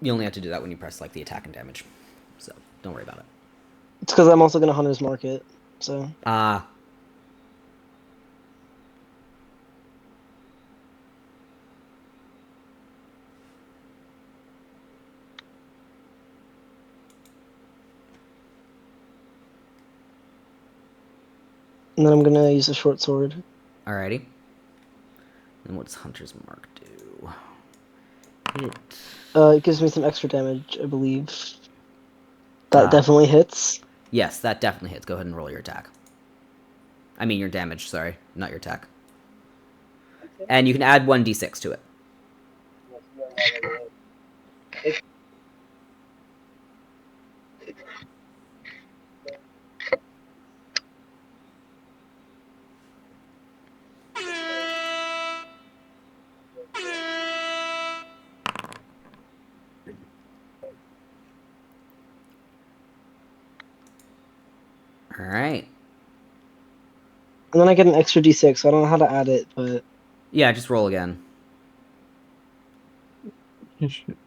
B: you only have to do that when you press like the attack and damage, so don't worry about it.
D: It's because I'm also gonna Hunter's Mark it, so.
B: Ah,
D: And then I'm gonna use a short sword.
B: alrighty. And what does hunter's mark do? It.
D: It gives me some extra damage, I believe. That
B: Ah,
D: definitely hits.
B: yes, that definitely hits. Go ahead and roll your attack. I mean your damage. Sorry, not your attack. And you can add 1d6 to it. All right.
D: And then I get an extra d6, so I don't know how to add it, but
B: Yeah, just roll again.
A: You should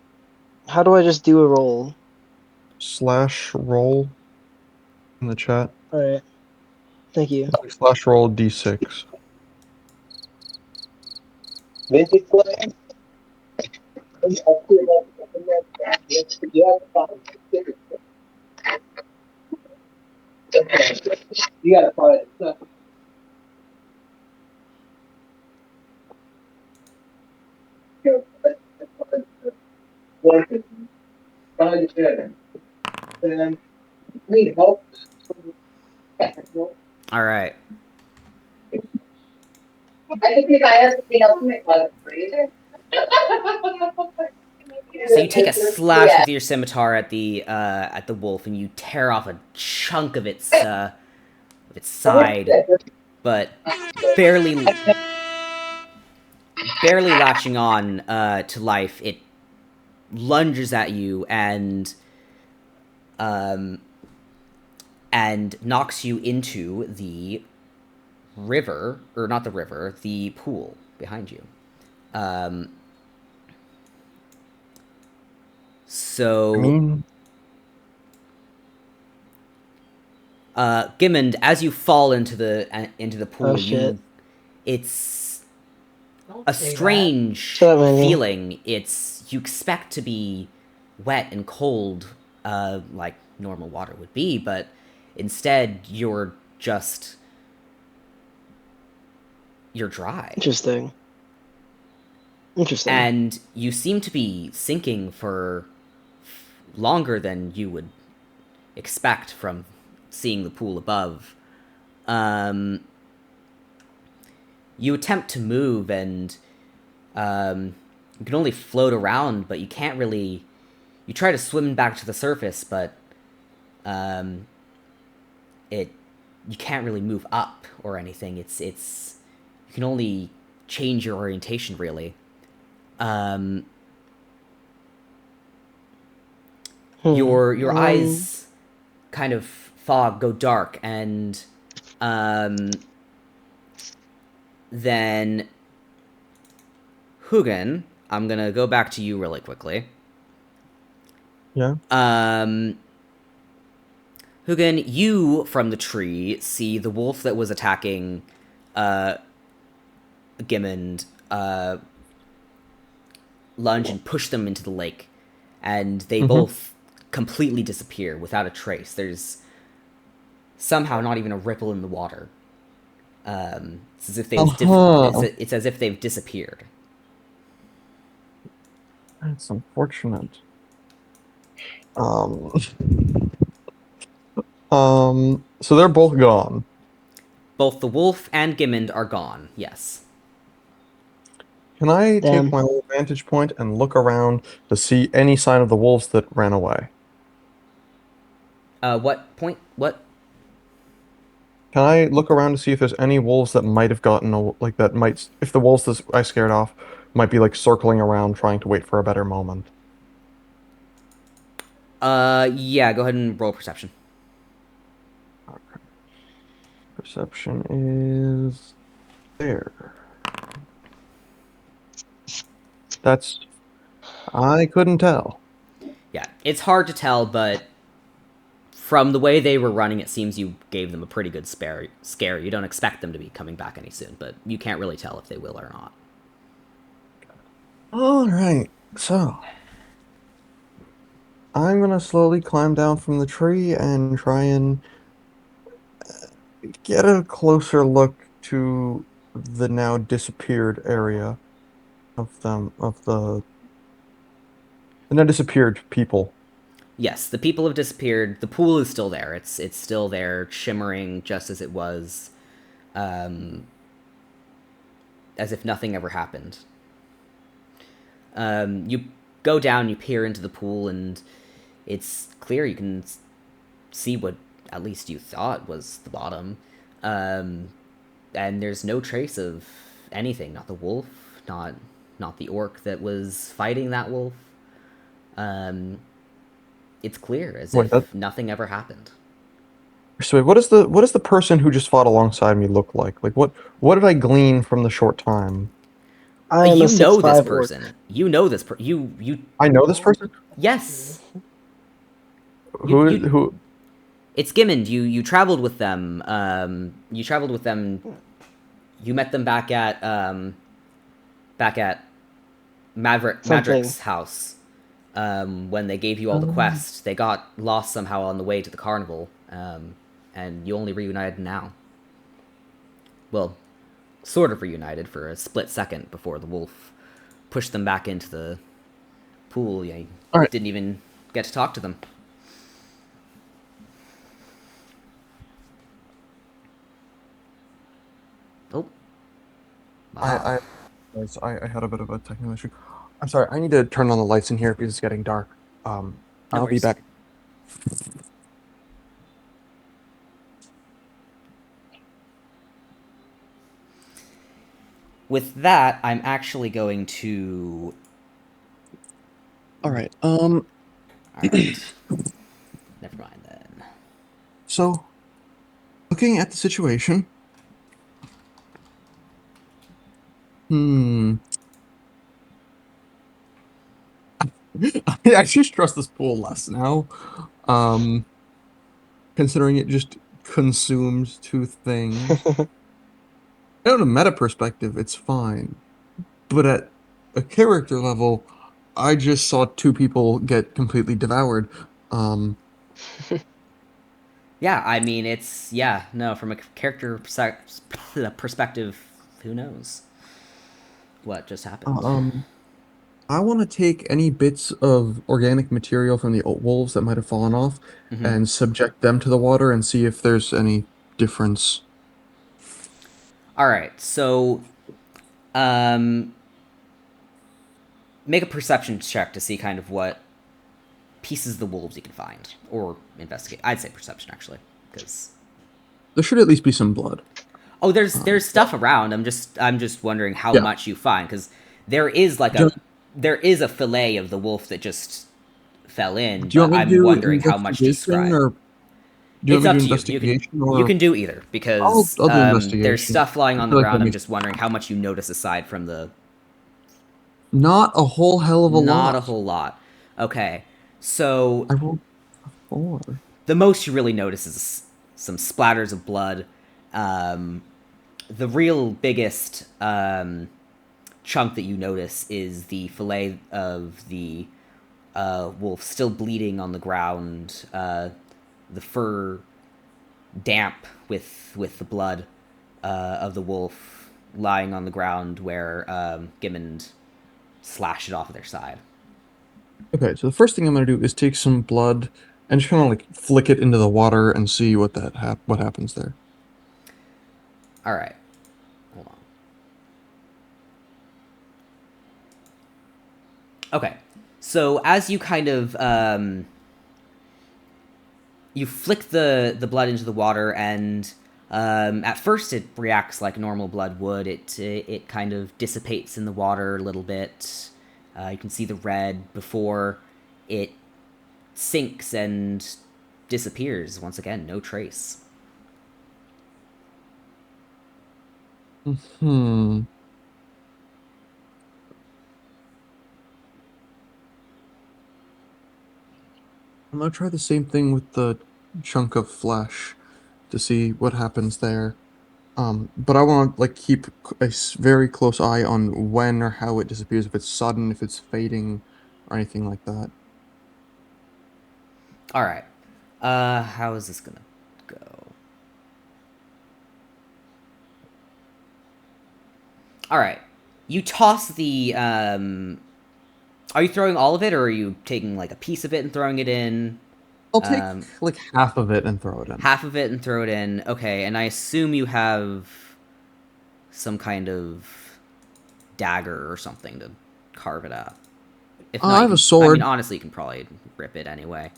D: how do I just do a roll?
A: /roll in the chat.
D: Alright, thank you.
A: /roll d6.
B: All right. So you take a slash with your scimitar at the wolf, and you tear off a chunk of its side, but barely barely latching on to life. It lunges at you um, and knocks you into the river, or not the river, the pool behind you. Um,
A: I
B: so
A: mean,
B: Gimmond, as you fall into the
D: Oh
B: pool,
D: shit.
B: you it's a strange
D: Shut up, Manny.
B: feeling. It's you expect to be wet and cold, like normal water would be, but instead you're dry,
D: Interesting. Interesting.
B: and you seem to be sinking for longer than you would expect from seeing the pool above. Um, you attempt to move and you can only float around, but you can't really. You try to swim back to the surface, but um, it you can't really move up or anything. It's you can only change your orientation really. Um,
D: Hmm.
B: your eyes kind of fog go dark, and um, then Hugin, I'm gonna go back to you really quickly.
A: Yeah.
B: Um, Hugin, you from the tree see the wolf that was attacking uh, Gimmond lunge and push them into the lake, and they
A: Mm-hmm.
B: both completely disappear without a trace. There's somehow not even a ripple in the water. It's as if
A: Uh-huh.
B: it's as if they've disappeared.
A: That's unfortunate. Um, so they're both gone.
B: Both the wolf and Gimmond are gone. Yes.
A: Can I take
D: Damn.
A: my little vantage point and look around to see any sign of the wolves that ran away?
B: What point? What?
A: Can I look around to see if there's any wolves that might have gotten like that might if the wolves that I scared off might be like circling around trying to wait for a better moment?
B: Yeah. Go ahead and roll perception.
A: Okay. Perception is there. That's I couldn't tell.
B: Yeah, it's hard to tell, but from the way they were running, it seems you gave them a pretty good scare. You don't expect them to be coming back any soon, but you can't really tell if they will or not.
A: All right. So I'm gonna slowly climb down from the tree and try and get a closer look to the now disappeared area of the now disappeared people.
B: Yes, the people have disappeared. The pool is still there. It's still there, shimmering just as it was, um, as if nothing ever happened. You go down, you peer into the pool, and it's clear you can see what at least you thought was the bottom. Um, and there's no trace of anything. Not the wolf, not the orc that was fighting that wolf. Um, it's clear as
A: Wait, that
B: if nothing ever happened.
A: so wait, what does the person who just fought alongside me look like? Like what did I glean from the short time?
D: I am a
B: You
D: six
B: know this
D: five orc.
B: person. You know this. You
A: I know this person?
B: yes. You.
A: Who
B: It's Gimmond. You traveled with them. You traveled with them. You met them back at
D: Something.
B: Madrick's house. When they gave you all the
A: um,
B: quests, they got lost somehow on the way to the carnival, and you only reunited now. Well, sort of reunited for a split second before the wolf pushed them back into the pool. Yeah, you
A: all right.
B: didn't even get to talk to them. Oh, wow.
A: I I had a bit of a technical issue. I'm sorry. I need to turn on the lights in here because it's getting dark.
B: No
A: I'll be
B: worries.
A: back.
B: With that, I'm actually going to.
A: All right.
B: All right. Never mind then.
A: So looking at the situation, hmm, I actually trust this pool less now. Um, considering it just consumes two things. Out of a meta perspective, it's fine. But at a character level, I just saw two people get completely devoured. Um,
B: Yeah, I mean, it's. Yeah, no, from a character perspective, who knows what just happened?
A: um, I want to take any bits of organic material from the wolves that might have fallen off
B: Mm-hmm.
A: and subject them to the water and see if there's any difference.
B: All right, so um, make a perception check to see kind of what pieces of the wolves you can find or investigate. I'd say perception actually, because
A: There should at least be some blood.
B: oh, there's
A: Yeah.
B: stuff around. I'm just wondering how
A: Yeah.
B: much you find because there is like
A: Do,
B: there is a fillet of the wolf that just fell in,
A: do you
B: but
A: want me to
B: I'm
A: do
B: wondering how much
A: investigation
B: describe.
A: or Do you want
B: It's
A: me to
B: up
A: do
B: to you.
A: investigation
B: You
A: or
B: can do either because
A: I'll do
B: there's
A: investigation.
B: stuff lying
A: I
B: on the
A: feel like that
B: ground. I'm
A: makes
B: just wondering how much you notice aside from the
A: not a whole hell of a
B: not a
A: lot.
B: whole lot. Okay, so
A: I rolled a 4.
B: the most you really notice is some splatters of blood. Um, the real biggest chunk that you notice is the fillet of the wolf still bleeding on the ground. The fur damp with the blood of the wolf lying on the ground where Gimmond slashed it off of their side.
A: Okay, so the first thing I'm gonna do is take some blood and just kind of like flick it into the water and see what happens there.
B: All right, hold on. Okay, so as you kind of you flick the blood into the water, and at first it reacts like normal blood would. It kind of dissipates in the water a little bit. You can see the red before it sinks and disappears once again. No trace.
A: Hmm. I'm gonna try the same thing with the chunk of flesh to see what happens there. But I want to like keep very close eye on when or how it disappears, if it's sudden, if it's fading, or anything like that.
B: All right. How is this gonna go? All right. You toss the. Are you throwing all of it, or are you taking like a piece of it and throwing it in?
A: I'll take
B: Um,
A: like half of it and throw it in.
B: half of it and throw it in. Okay, and I assume you have some kind of dagger or something to carve it up. If not,
A: I
B: you
A: have a
B: can. I mean,
A: sword.
B: honestly, you can probably rip it anyway.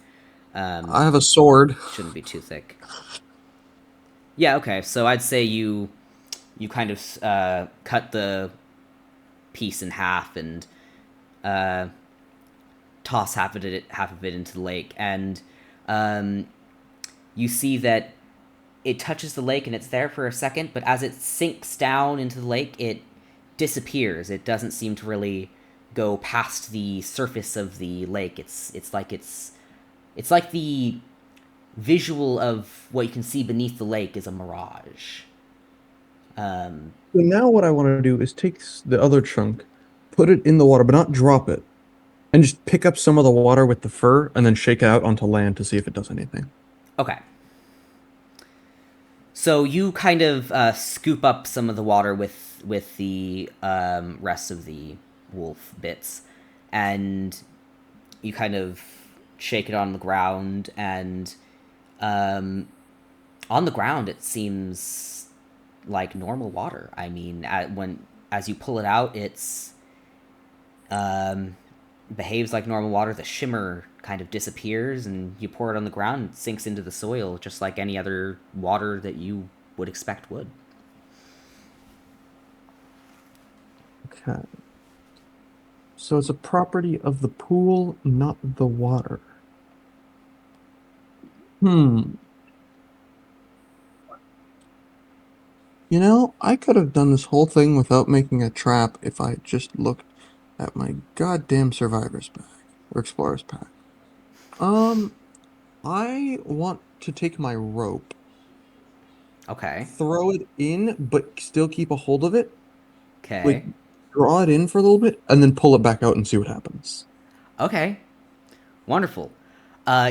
A: I have a sword.
B: Shouldn't be too thick. Yeah. Okay. So I'd say you kind of cut the piece in half and uh, toss half of it into the lake, and um, you see that it touches the lake and it's there for a second, but as it sinks down into the lake, it disappears. It doesn't seem to really go past the surface of the lake. It's like the visual of what you can see beneath the lake is a mirage. Um,
A: So now what I want to do is take the other chunk, put it in the water, but not drop it, and just pick up some of the water with the fur and then shake it out onto land to see if it does anything.
B: okay, so you kind of scoop up some of the water with the rest of the wolf bits, and you kind of shake it on the ground, and um, on the ground it seems like normal water. I mean, when as you pull it out, it's um, behaves like normal water. The shimmer kind of disappears, and you pour it on the ground, it sinks into the soil just like any other water that you would expect would.
A: Okay. So it's a property of the pool, not the water. Hmm. I could have done this whole thing without making a trap if I just looked at my goddamn survivor's pack or explorer's pack. Um, I want to take my rope,
B: Okay.
A: throw it in, but still keep a hold of it, like
B: Okay.
A: draw it in for a little bit, and then pull it back out and see what happens.
B: Okay. Wonderful.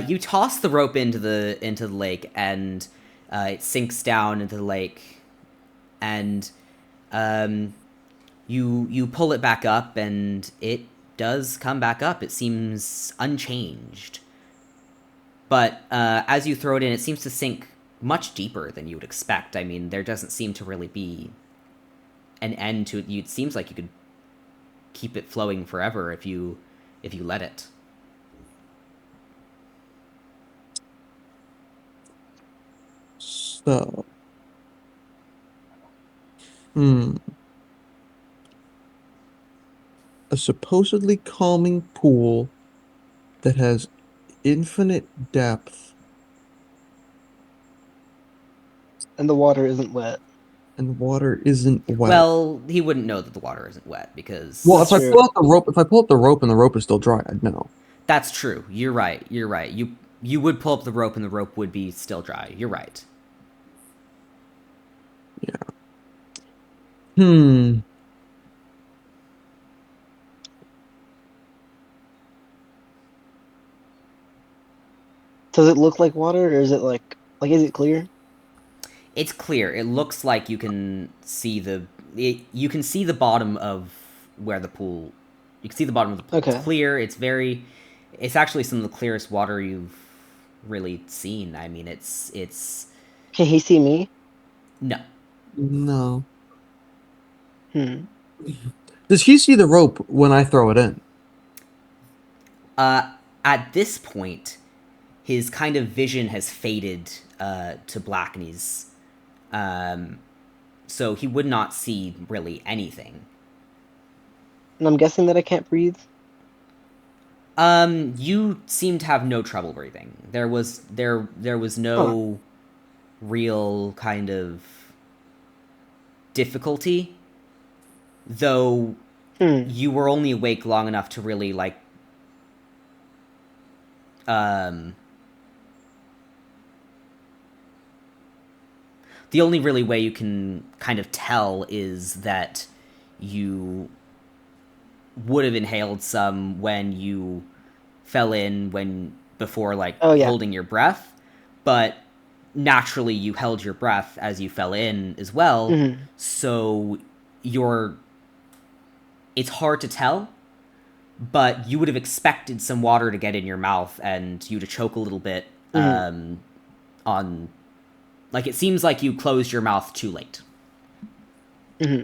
B: You toss the rope into the lake, and it sinks down into the lake, and um, you pull it back up, and it does come back up. It seems unchanged, but as you throw it in, it seems to sink much deeper than you would expect. I mean, there doesn't seem to really be an end to it. It seems like you could keep it flowing forever if you let it.
A: So, hmm, a supposedly calming pool that has infinite depth
D: and the water isn't wet.
A: and the water isn't wet.
B: Well, he wouldn't know that the water isn't wet
A: Well,
B: because
A: if
D: That's
A: I
D: true.
A: pull out the rope, if I pull up the rope and the rope is still dry, I'd know.
B: that's true. You're right. You're right. You would pull up the rope and the rope would be still dry. You're right.
A: Yeah. Hmm.
D: Does it look like water, or is it like is it clear?
B: It's clear. It looks like you can see you can see the bottom of where the pool. You can see the bottom of the pool. It's
D: Okay.
B: clear. It's actually some of the clearest water you've really seen. I mean, it's
D: Can he see me?
B: no.
A: No.
D: Hmm.
A: Does he see the rope when I throw it in?
B: At this point, his kind of vision has faded to black, and so he would not see really anything.
D: And I'm guessing that I can't breathe.
B: You seem to have no trouble breathing. There was
D: Huh.
B: no real kind of difficulty, though
D: Hmm.
B: you were only awake long enough to really like um the only really way you can kind of tell is that you would have inhaled some when you fell in when before like
D: Oh yeah.
B: holding your breath, but naturally you held your breath as you fell in as well,
D: Hmm.
B: so you're it's hard to tell, but you would have expected some water to get in your mouth and you to choke a little bit
D: Hmm.
B: on like it seems like you closed your mouth too late.
D: Hmm.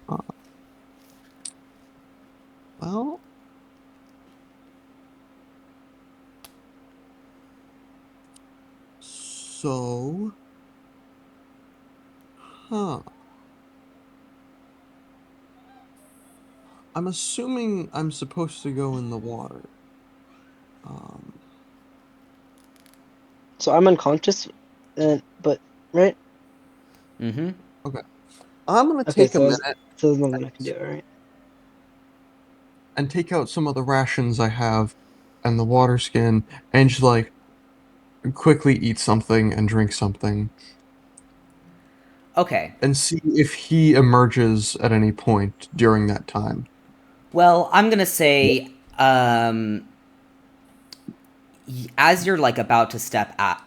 A: Uh, well, so, huh. I'm assuming I'm supposed to go in the water. Um,
D: So I'm unconscious, and but right.
B: Mm-hmm.
A: okay. I'm gonna
D: Okay.
A: take a minute
D: So there's nothing I can do. All right.
A: and take out some of the rations I have and the water skin and just like quickly eat something and drink something
B: Okay.
A: and see if he emerges at any point during that time.
B: Well, I'm gonna
A: Yeah.
B: say, as you're like about to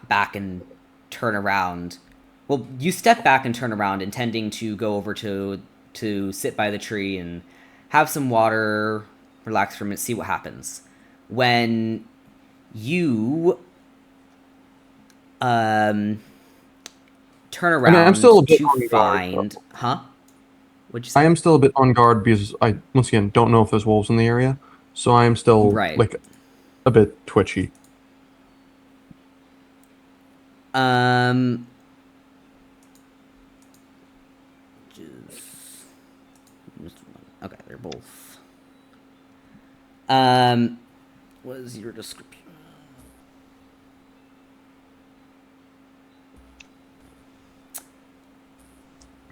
B: back and turn around, well, you step back and turn around, intending to go over to sit by the tree and have some water, relax from it, see what happens. When you um, turn
A: And I'm still
B: around
A: a bit
B: to
A: on guard,
B: find,
A: though.
B: huh? What'd you
A: I
B: say?
A: am still a bit on guard because I, once again, don't know if there's wolves in the area, so I am still,
B: Right.
A: like, a bit twitchy.
B: Um. Just, okay, they're both. Um. What is your description?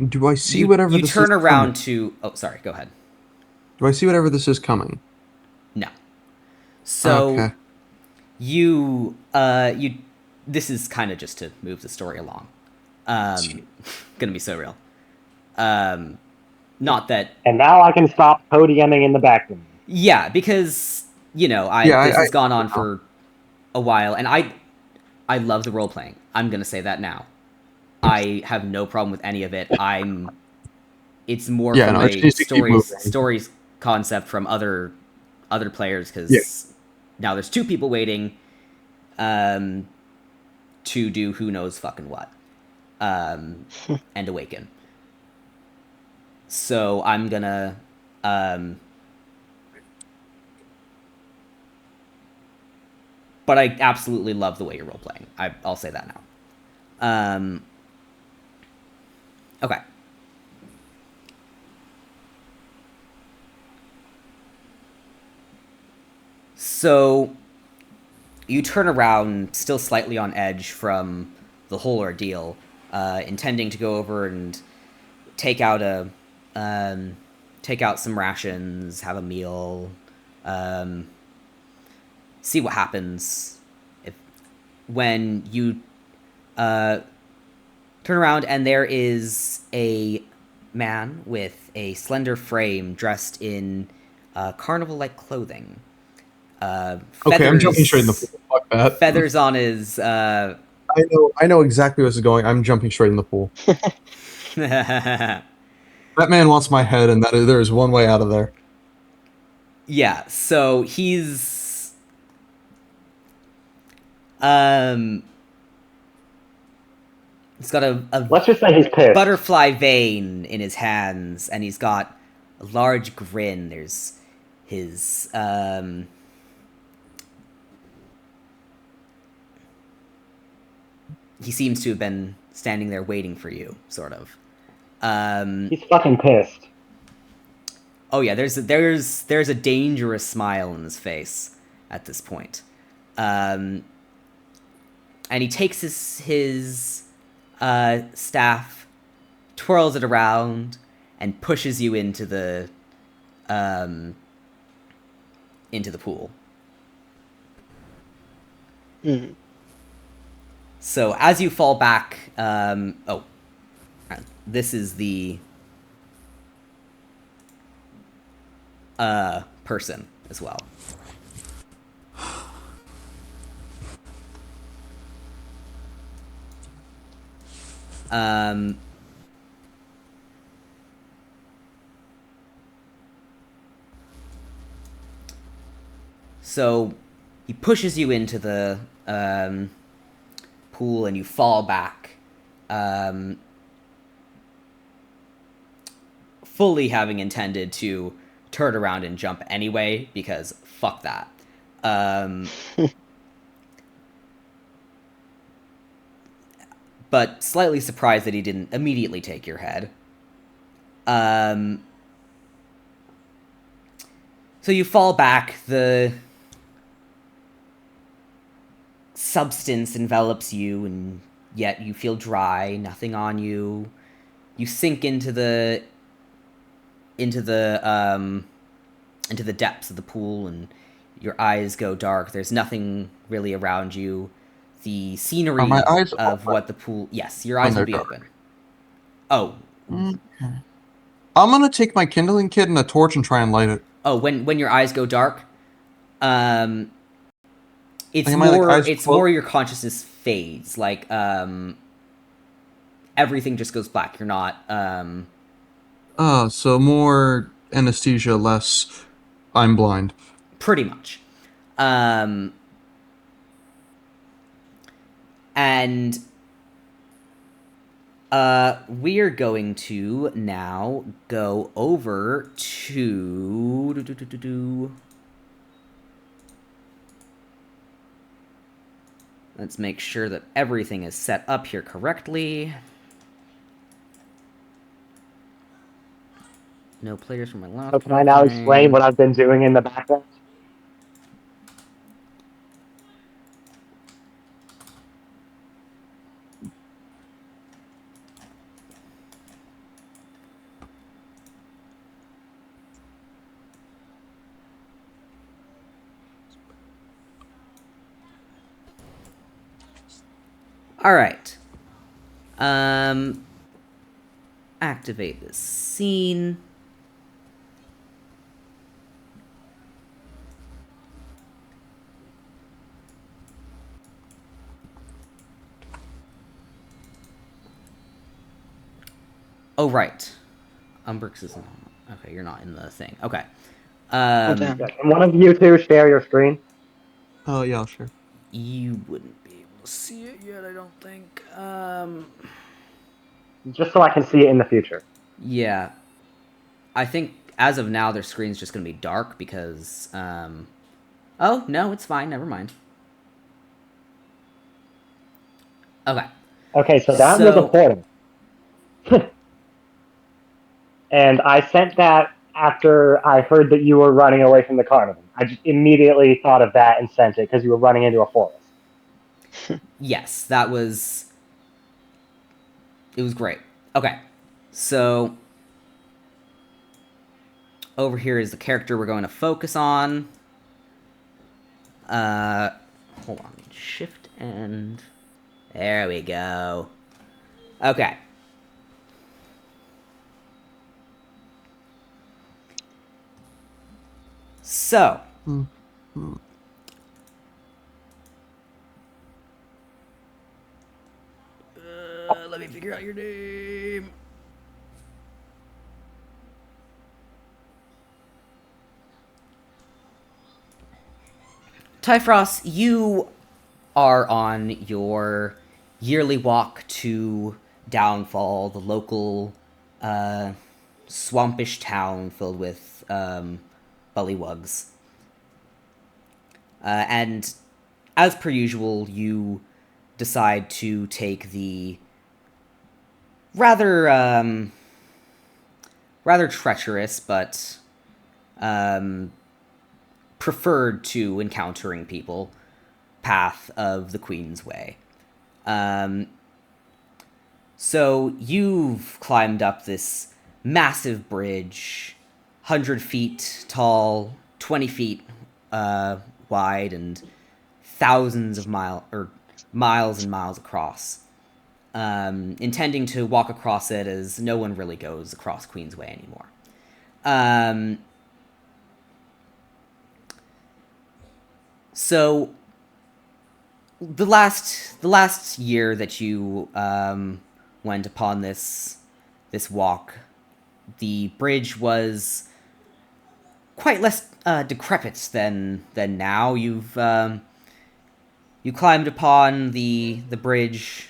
A: Do I see
B: You
A: whatever
B: you
A: this is
B: turn
A: coming?
B: around to. Oh, sorry. Go ahead.
A: Do I see whatever this is coming?
B: No. So
A: Okay.
B: you. This is kind of just to move the story along. Um, gonna be so real. Um, not that.
C: And now I can stop podiuming in the background.
B: Yeah, because
A: Yeah,
B: this
A: I
B: has gone
A: you
B: on
A: know.
B: for a while, and I love the role playing. I'm gonna say that now. I have no problem with any of it. It's more
A: Yeah,
B: from
A: no, it just
B: a
A: needs to keep moving.
B: stories concept from other players
A: Yeah.
B: because now there's two people waiting um, to do who knows fucking what and awaken. So I'm gonna um, but I absolutely love the way you're role playing. I'll say that now. Um, okay. So you turn around, still slightly on edge from the whole ordeal, intending to go over and take out take out some rations, have a meal, see what happens. When you turn around, and there is a man with a slender frame dressed in carnival-like clothing.
E: Okay, I'm jumping straight in the pool. Fuck that.
B: Feathers on his.
E: I know exactly where this is going. I'm jumping straight in the pool. That man wants my head, and there is one way out of there.
B: Yeah, so he's he's got a
C: Let's just say he's pissed.
B: butterfly vein in his hands, and he's got a large grin. There's his he seems to have been standing there waiting for you, sort of.
C: He's fucking pissed.
B: Oh yeah, there's a dangerous smile on his face at this point, and he takes his staff, twirls it around, and pushes you into the pool.
D: Mm.
B: So as you fall back, this is the person as well. So he pushes you into the pool, and you fall back, fully having intended to turn around and jump anyway, because fuck that. But slightly surprised that he didn't immediately take your head. So you fall back, the substance envelops you, and yet you feel dry, nothing on you. You sink into the depths of the pool, and your eyes go dark. There's nothing really around you. The scenery
A: Are my eyes
B: of
A: open?
B: what the pool... Yes, your eyes will
A: they're
B: be
A: dark.
B: open. Oh.
A: Okay. I'm gonna take my kindling kit and a torch and try and light it.
B: Oh, when your eyes go dark, it's
A: Like, am I, like,
B: more
A: eyes
B: it's
A: closed?
B: more your consciousness fades. Like everything just goes black. You're not
A: So more anesthesia, less I'm blind.
B: pretty much. And we're going to now go over to let's make sure that everything is set up here correctly. No players from my last.
C: So can I now explain what I've been doing in the background?
B: All right. Activate this scene. Oh, right. Umbrix isn't... Okay, you're not in the thing. Okay.
D: Okay.
C: Yeah, can one of you two share your screen?
A: Oh yeah, sure.
B: You wouldn't be able to see it yet, I don't think.
C: Just so I can see it in the future.
B: Yeah. I think as of now, their screen's just going to be dark because... Oh, no, it's fine. Never mind. Okay.
C: Okay, so that was a portal. And I sent that after I heard that you were running away from the carnival. I just immediately thought of that and sent it because you were running into a forest.
B: Yes, that was. It was great. Okay, so over here is the character we're going to focus on. Hold on. Shift and. There we go. Okay. So.
A: Mm-hmm.
B: Let me figure out your name. Typhros, you are on your yearly walk to Downfall, the local swampish town filled with bullywugs. And as per usual, you decide to take the rather rather treacherous but preferred to encountering people path of the Queen's Way. So you've climbed up this massive bridge, 100 feet tall, 20 feet wide, and thousands of miles and miles across. Intending to walk across it as no one really goes across Queen's Way anymore. So the last year that you went upon this walk, the bridge was quite less decrepit than now. You climbed upon the bridge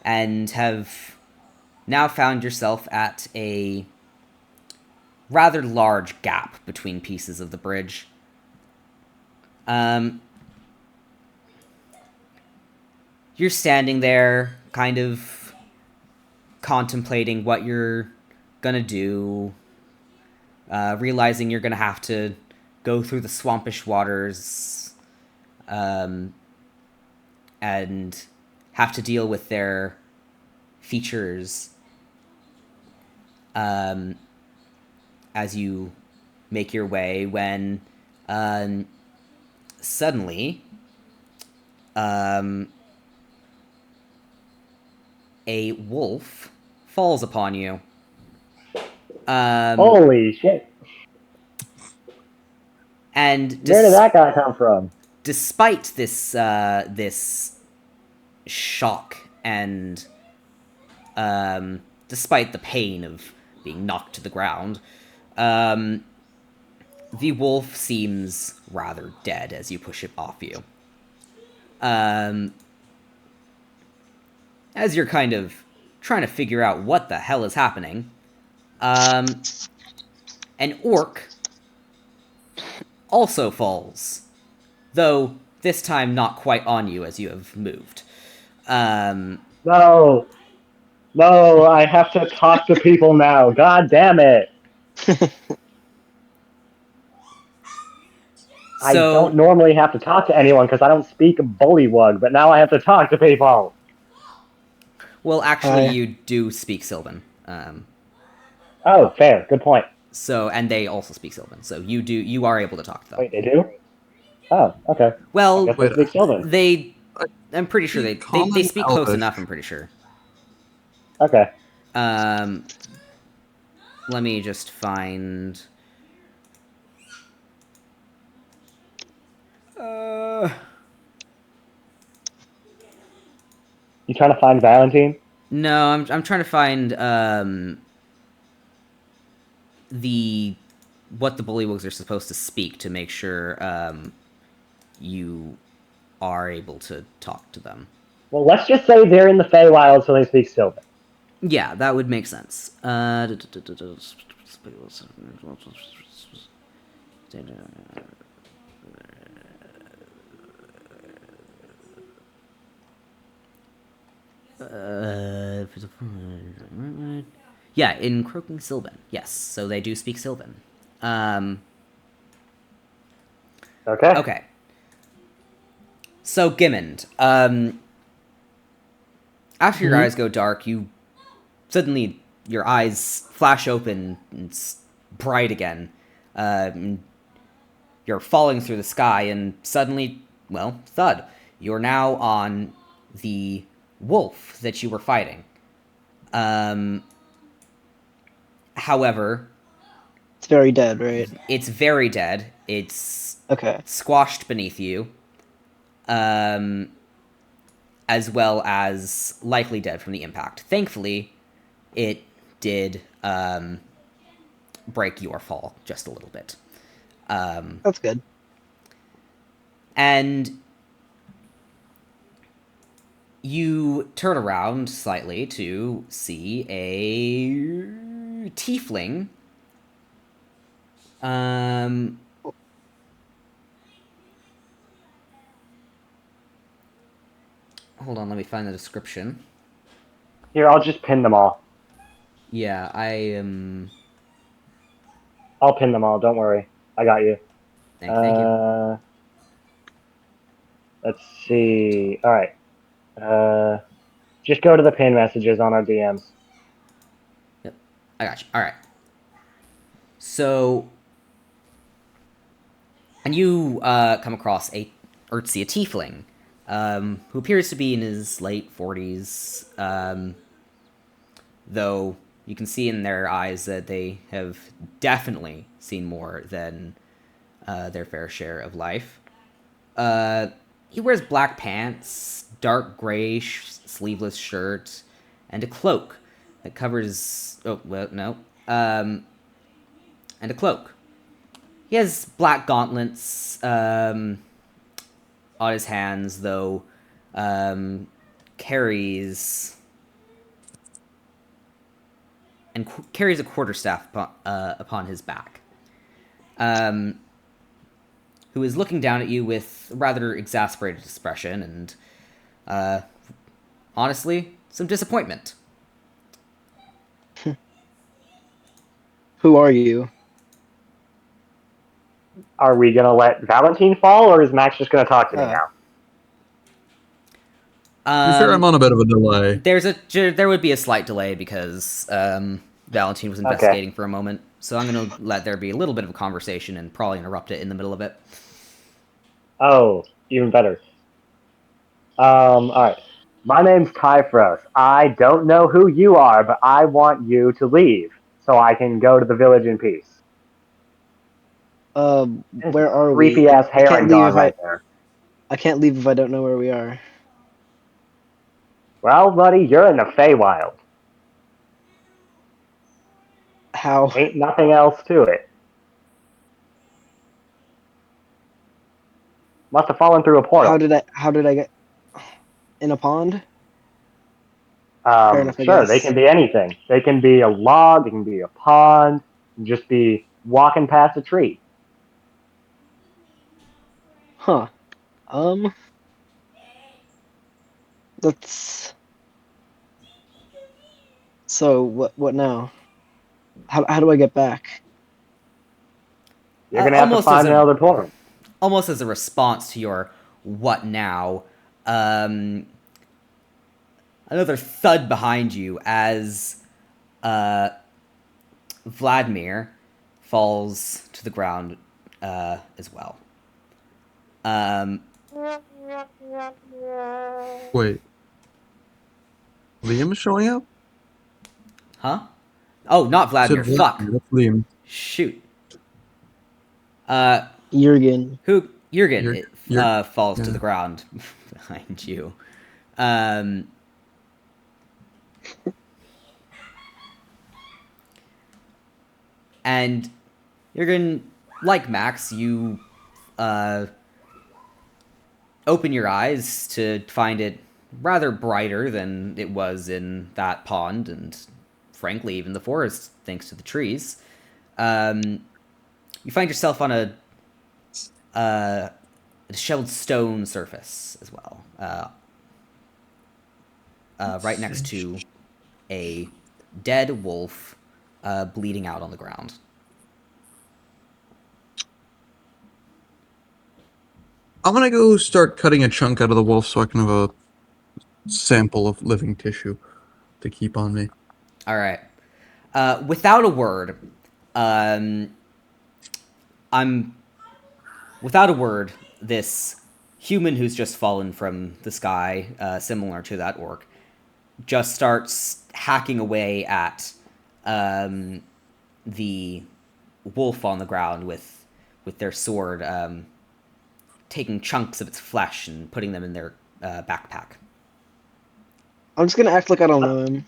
B: and have now found yourself at a rather large gap between pieces of the bridge. You're standing there, kind of contemplating what you're gonna do, realizing you're gonna have to go through the swampish waters, and have to deal with their features as you make your way when suddenly a wolf falls upon you.
C: Holy shit!
B: And
C: Where did that guy come from?
B: despite this this shock and despite the pain of being knocked to the ground, the wolf seems rather dead as you push it off you. As you're kind of trying to figure out what the hell is happening, an orc also falls, though this time not quite on you as you have moved.
C: No, no, I have to talk to people now. God damn it! I don't
B: So,
C: normally have to talk to anyone because I don't speak bullywug, but now I have to talk to people.
B: well, actually,
D: Hi.
B: you do speak Sylvan.
C: Oh, fair. Good point.
B: So, and they also speak Sylvan. So you are able to talk to them.
C: Wait, they do? Oh, okay. I
B: Well,
C: guess I
A: Wait,
C: speak Sylvan.
A: I
B: I'm pretty sure
A: speak
B: they
A: Common
B: speak close
A: Elvish.
B: enough. I'm pretty sure.
C: Okay.
B: Let me just find.
C: You trying to find Valentine?
B: No, I'm trying to find the what the bullywugs are supposed to speak to make sure you are able to talk to them.
C: Well, let's just say they're in the Feywild, so they speak Sylvan.
B: Yeah, that would make sense. Yeah, in Croaking Sylvan. Yes, so they do speak Sylvan.
C: Okay.
B: Okay. So Gimmond, after your
D: Hmm?
B: eyes go dark, you suddenly your eyes flash open and it's bright again. And you're falling through the sky, and suddenly, well, thud. You're now on the wolf that you were fighting. Um, however,
D: It's very dead, right?
B: it's very dead. It's
D: Okay.
B: squashed beneath you, um, as well as likely dead from the impact. Thankfully, it did break your fall just a little bit.
D: That's good.
B: And you turn around slightly to see a tiefling. Hold on, let me find the description.
C: Here, I'll just pin them all.
B: Yeah, I am.
C: I'll pin them all. Don't worry. I got you.
B: Thank you.
C: Let's see. All right. Just go to the pin messages on our DMs.
B: Yep, I got you. All right. So, and you come across or see a tiefling, who appears to be in his late 40s, though you can see in their eyes that they have definitely seen more than their fair share of life. He wears black pants, dark gray sleeveless shirt, and a cloak that covers. Oh, well, no. And a cloak. He has black gauntlets on his hands, though carries carries a quarterstaff upon his back. Who is looking down at you with a rather exasperated expression and, honestly, some disappointment.
D: Who are you?
C: Are we gonna let Valentine fall, or is Max just gonna talk to me
D: Uh,
C: now?
E: To be fair, I'm on a bit of a delay.
B: There would be a slight delay because Valentine was
C: Okay.
B: investigating for a moment, so I'm gonna let there be a little bit of a conversation and probably interrupt it in the middle of it.
C: Oh, even better. All right. My name's Typhros. I don't know who you are, but I want you to leave so I can go to the village in peace. There's a
D: where are we?
C: creepy ass
D: I can't
C: herring
D: leave
C: dog
D: if I
C: right there.
D: I can't leave if I don't know where we are.
C: Well, buddy, you're in the Feywild.
D: How
C: Ain't nothing else to it. Must have fallen through a portal.
D: how did I get in a pond? Fair enough, I
C: Sure, they
D: guess.
C: can be anything. They can be a log, they can be a pond, just be walking past a tree.
D: Huh. Um, let's. So what now? How do I get back?
C: You're gonna have to
B: Almost as
C: find another portal.
B: a response to your "what now," another thud behind you as Vladimir falls to the ground as well. Um,
E: Wait, Liam is showing up?
B: huh? Oh, not
E: You said
B: Vladimir. Fuck.
E: Vladimir, that's Liam.
B: Shoot. Uh,
D: Jurgen.
B: who Jurgen
E: You're,
B: it,
E: you're,
B: falls to
E: yeah.
B: the ground behind you. Um, and Jurgen, like Max, you uh, open your eyes to find it rather brighter than it was in that pond, and frankly, even the forest, thanks to the trees. You find yourself on a disheveled stone surface as well, right next to a dead wolf bleeding out on the ground.
A: I'm gonna go start cutting a chunk out of the wolf so I can have a sample of living tissue to keep on me.
B: All right. Without a word, um, I'm without a word. This human who's just fallen from the sky, similar to that orc, just starts hacking away at the wolf on the ground with their sword, taking chunks of its flesh and putting them in their backpack.
D: I'm just gonna act like I don't know him.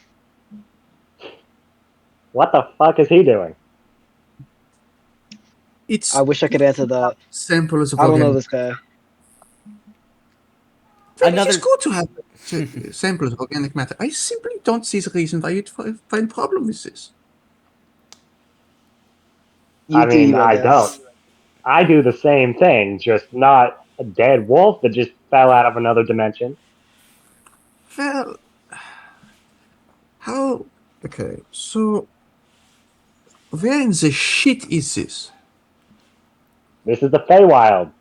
C: What the fuck is he doing?
A: It's
D: I wish I could answer that.
A: samples of
D: I don't know
A: organic.
D: this guy.
A: Well, it is
B: Another
A: good to have samples of organic matter. I simply don't see the reason why you'd find problem with this.
D: You
C: I
D: do
C: mean,
D: you, I
C: I don't.
D: guess.
C: I do the same thing, just not a dead wolf that just fell out of another dimension.
A: Well, how? Okay, so where in the shit is this?
C: This is the Feywild,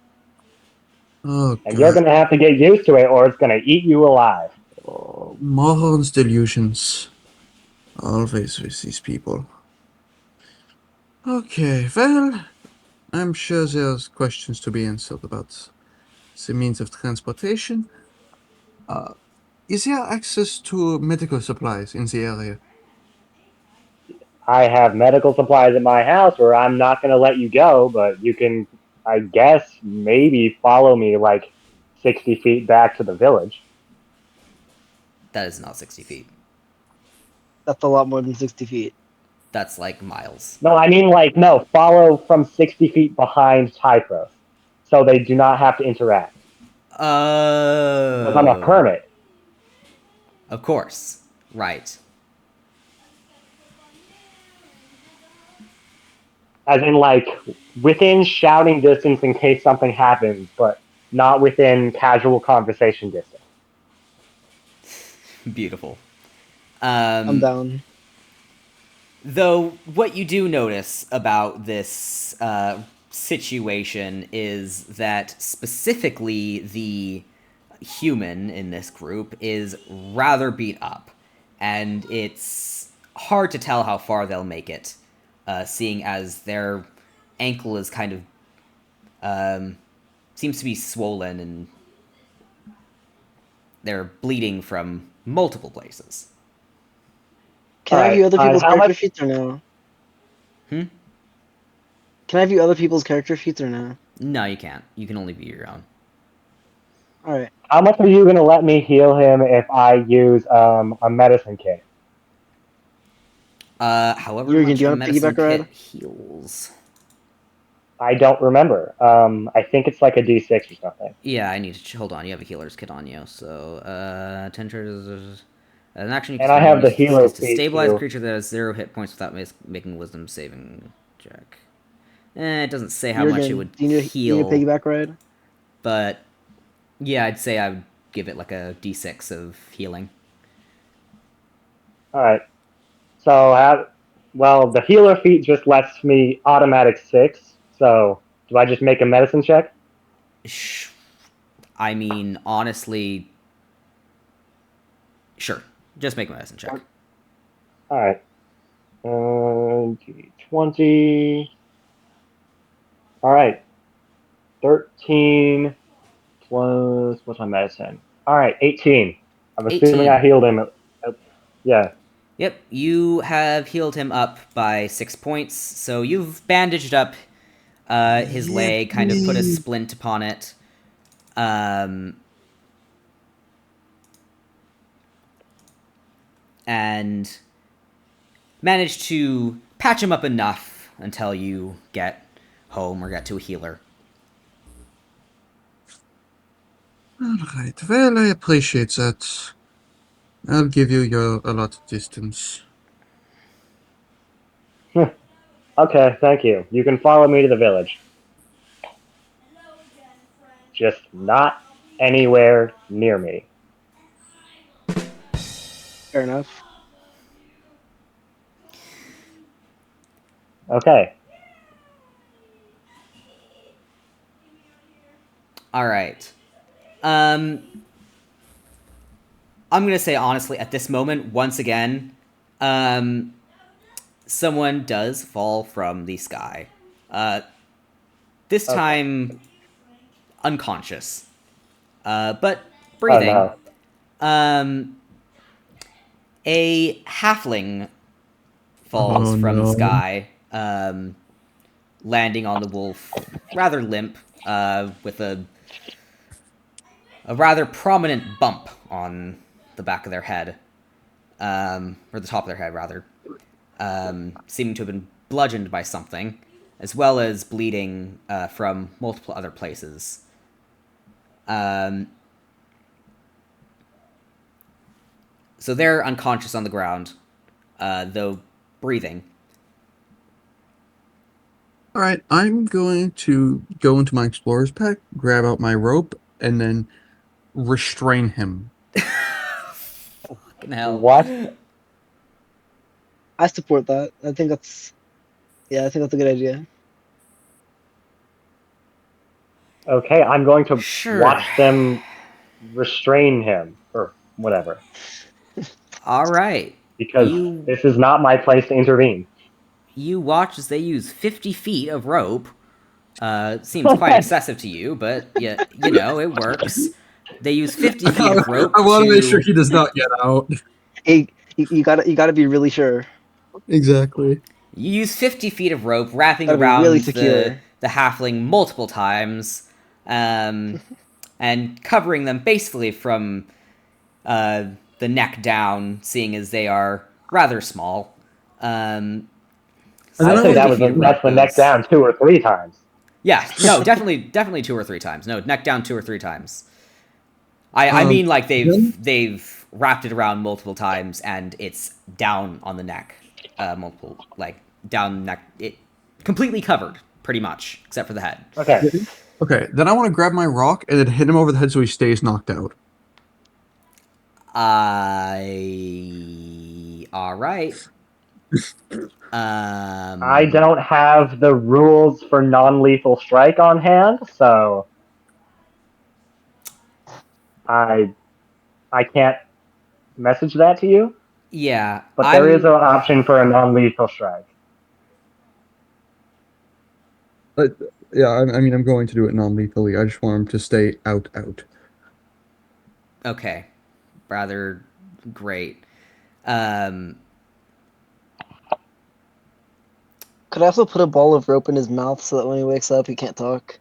A: Oh
C: and you're
A: god.
C: gonna have to get used to it, or it's gonna eat you alive.
A: Oh, morons delusions. Always with these people. Okay, well, I'm sure there's questions to be answered about the means of transportation. Is there access to medical supplies in the area?
C: I have medical supplies at my house, or I'm not gonna let you go. But you can, I guess, maybe follow me like 60 feet back to the village.
B: that is not 60 feet.
D: That's a lot more than 60 feet.
B: That's like miles.
C: No, I mean like no, follow from 60 feet behind Typhros, so they do not have to interact. Because I'm a
B: Oh,
C: hermit.
B: of course. Right.
C: As in like within shouting distance in case something happens, but not within casual conversation distance.
B: Beautiful.
D: I'm
B: Um,
D: down.
B: Though what you do notice about this situation is that specifically the human in this group is rather beat up, and it's hard to tell how far they'll make it, seeing as their ankle is kind of seems to be swollen and they're bleeding from multiple places.
D: Can
C: All
D: I view
C: right,
D: other people's
C: how
D: character
C: much?
D: sheets or no?
B: Hmm?
D: Can I view other people's character sheets or no?
B: No, you can't. You can only be your own.
D: Alright.
C: How much are you gonna let me heal him if I use a medicine kit?
B: However
D: Jurgen, do
B: much
D: you
B: a
D: want to
B: medicine
D: piggyback a
B: kit
D: ride?
B: heals.
C: I don't remember. I think it's like a D6 or something.
B: Yeah, I need to hold on. You have a healer's kit on you, so 10 an action you can
C: And I
B: spend when
C: have
B: you
C: the
B: use
C: healer
B: is to
C: feat
B: stabilize a
C: too.
B: creature that has 0 hit points without making wisdom saving check. It doesn't say how much it
D: Jurgen,
B: would
D: do you need a
B: heal,
D: piggyback ride?
B: but yeah, I'd say I would give it like a d6 of healing.
C: All right. So, well, the healer feat just lets me automatic 6. So, do I just make a medicine check?
B: I mean, honestly, sure. Just make a medicine check.
C: All right. 20. All right. 13 plus, what's my medicine? All right, 18. I'm assuming I
B: 18.
C: healed him. Yeah.
B: Yep, you have healed him up by 6 points. So you've bandaged up his leg, kind of put a
A: Yippee!
B: splint upon it, um, and managed to patch him up enough until you get home or get to a healer.
A: Alright, well, I appreciate that. I'll give you your allotted distance.
C: Okay, thank you. You can follow me to the village. Just not anywhere near me.
D: Fair enough.
C: Okay.
B: All right. Um, I'm gonna say honestly, at this moment, once again, um, someone does fall from the sky. This
C: Okay.
B: time unconscious, but
C: Oh
B: breathing.
C: no.
B: Um, a halfling falls
A: Oh
B: from the
A: no.
B: sky, landing on the wolf, rather limp, with a rather prominent bump on the back of their head, or the top of their head, rather, seeming to have been bludgeoned by something, as well as bleeding from multiple other places. Um, so they're unconscious on the ground, though breathing.
A: All right, I'm going to go into my explorer's pack, grab out my rope, and then restrain him.
B: Fucking hell.
C: What?
D: I support that. I think that's yeah, I think that's a good idea.
C: Okay, I'm going to
B: Sure.
C: watch them restrain him or whatever
B: All right.
C: because
B: You
C: this is not my place to intervene.
B: you watch as they use 50 feet of rope. Seems quite excessive to you, but yeah, it works. They use 50 feet of
E: I
B: rope
E: want to make sure
B: to
E: he does not get out.
D: Hey, you gotta be really sure.
E: Exactly.
B: You use 50 feet of rope, wrapping
D: Gotta be really
B: around the
D: secure.
B: the halfling multiple times, and covering them basically from uh, the neck down, seeing as they are rather small. Um,
A: And
B: so
A: then
C: I'd
A: I
C: say
A: want to
B: 50
A: go.
B: feet of
C: that's
B: rope
C: the neck
B: goes.
C: down 2 or 3 times.
B: Yeah, no, definitely 2 or 3 times. No, neck down 2 or 3 times. I
A: Um,
B: mean, like
A: then
B: they've wrapped it around multiple times and it's down on the neck, multiple like down neck, it completely covered pretty much except for the head.
C: Okay.
A: okay. Then I want to grab my rock and then hit him over the head so he stays knocked out.
B: All right.
C: I
B: Um,
C: don't have the rules for non-lethal strike on hand, so I I can't message that to you.
B: yeah,
C: But there is an
B: I'm
C: option for a non-lethal strike.
A: But yeah, I mean, I'm going to do it non-lethally. I just want him to stay out.
B: okay. Rather great. Um,
D: Could I also put a ball of rope in his mouth so that when he wakes up he can't talk?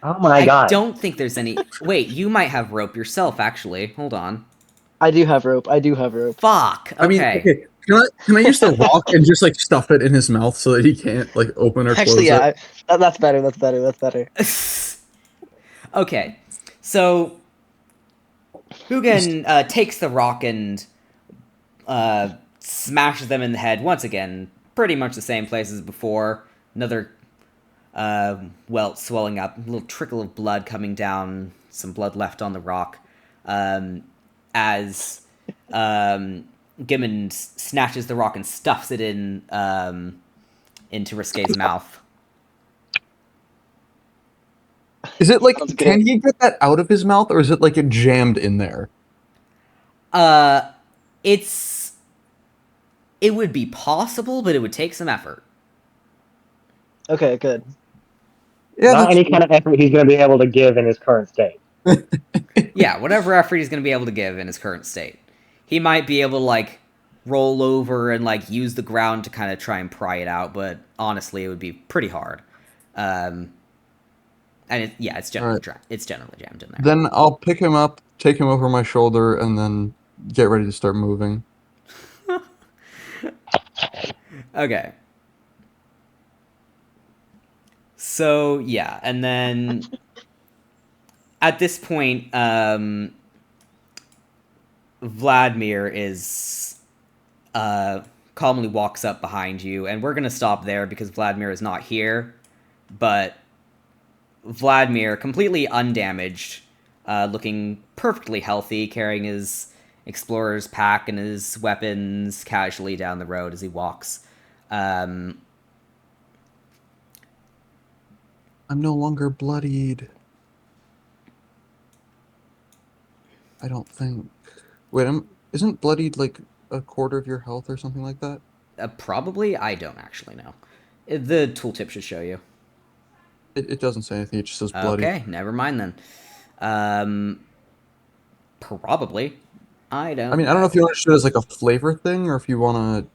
C: Oh my
B: I
C: god.
B: don't think there's any. Wait, you might have rope yourself, actually. Hold on.
D: I do have rope. I do have rope.
B: Fuck.
A: I mean,
B: Okay.
A: okay. Can I use the rock and just like stuff it in his mouth so that he can't like open or
D: Actually,
A: close
D: yeah,
A: it?
D: that's better. That's better. That's better.
B: Okay. So Hugin takes the rock and smashes them in the head once again. Pretty much the same place as before. Another welt swelling up, a little trickle of blood coming down, some blood left on the rock. As Gimmond snatches the rock and stuffs it into Risque's mouth.
A: Is it like,
D: Sounds
A: can
D: good.
A: he get that out of his mouth, or is it like it jammed in there?
B: Uh, it's it would be possible, but it would take some effort.
D: Okay, good.
A: Yeah,
C: Not
A: that's
C: any kind of effort he's going to be able to give in his current state.
B: Yeah, whatever effort he's going to be able to give in his current state. He might be able to like roll over and like use the ground to kind of try and pry it out, but honestly, it would be pretty hard. Um, and it's
A: all
B: generally
A: right.
B: it's generally jammed in there.
A: Then I'll pick him up, take him over my shoulder, and then get ready to start moving.
B: Okay. So yeah, and then at this point, Vladimir is calmly walks up behind you, and we're gonna stop there because Vladimir is not here. But Vladimir, completely undamaged, looking perfectly healthy, carrying his explorer's pack and his weapons casually down the road as he walks. Um,
A: I'm no longer bloodied. I don't think. Wait, isn't bloodied like a quarter of your health or something like that?
B: probably, I don't actually know. The tooltip should show you.
A: It doesn't say anything. It just says bloodied.
B: Okay, never mind then. Probably. I
A: I
B: don't
A: mean, I don't know if you
B: know.
A: understood it as like a flavor thing or if you want to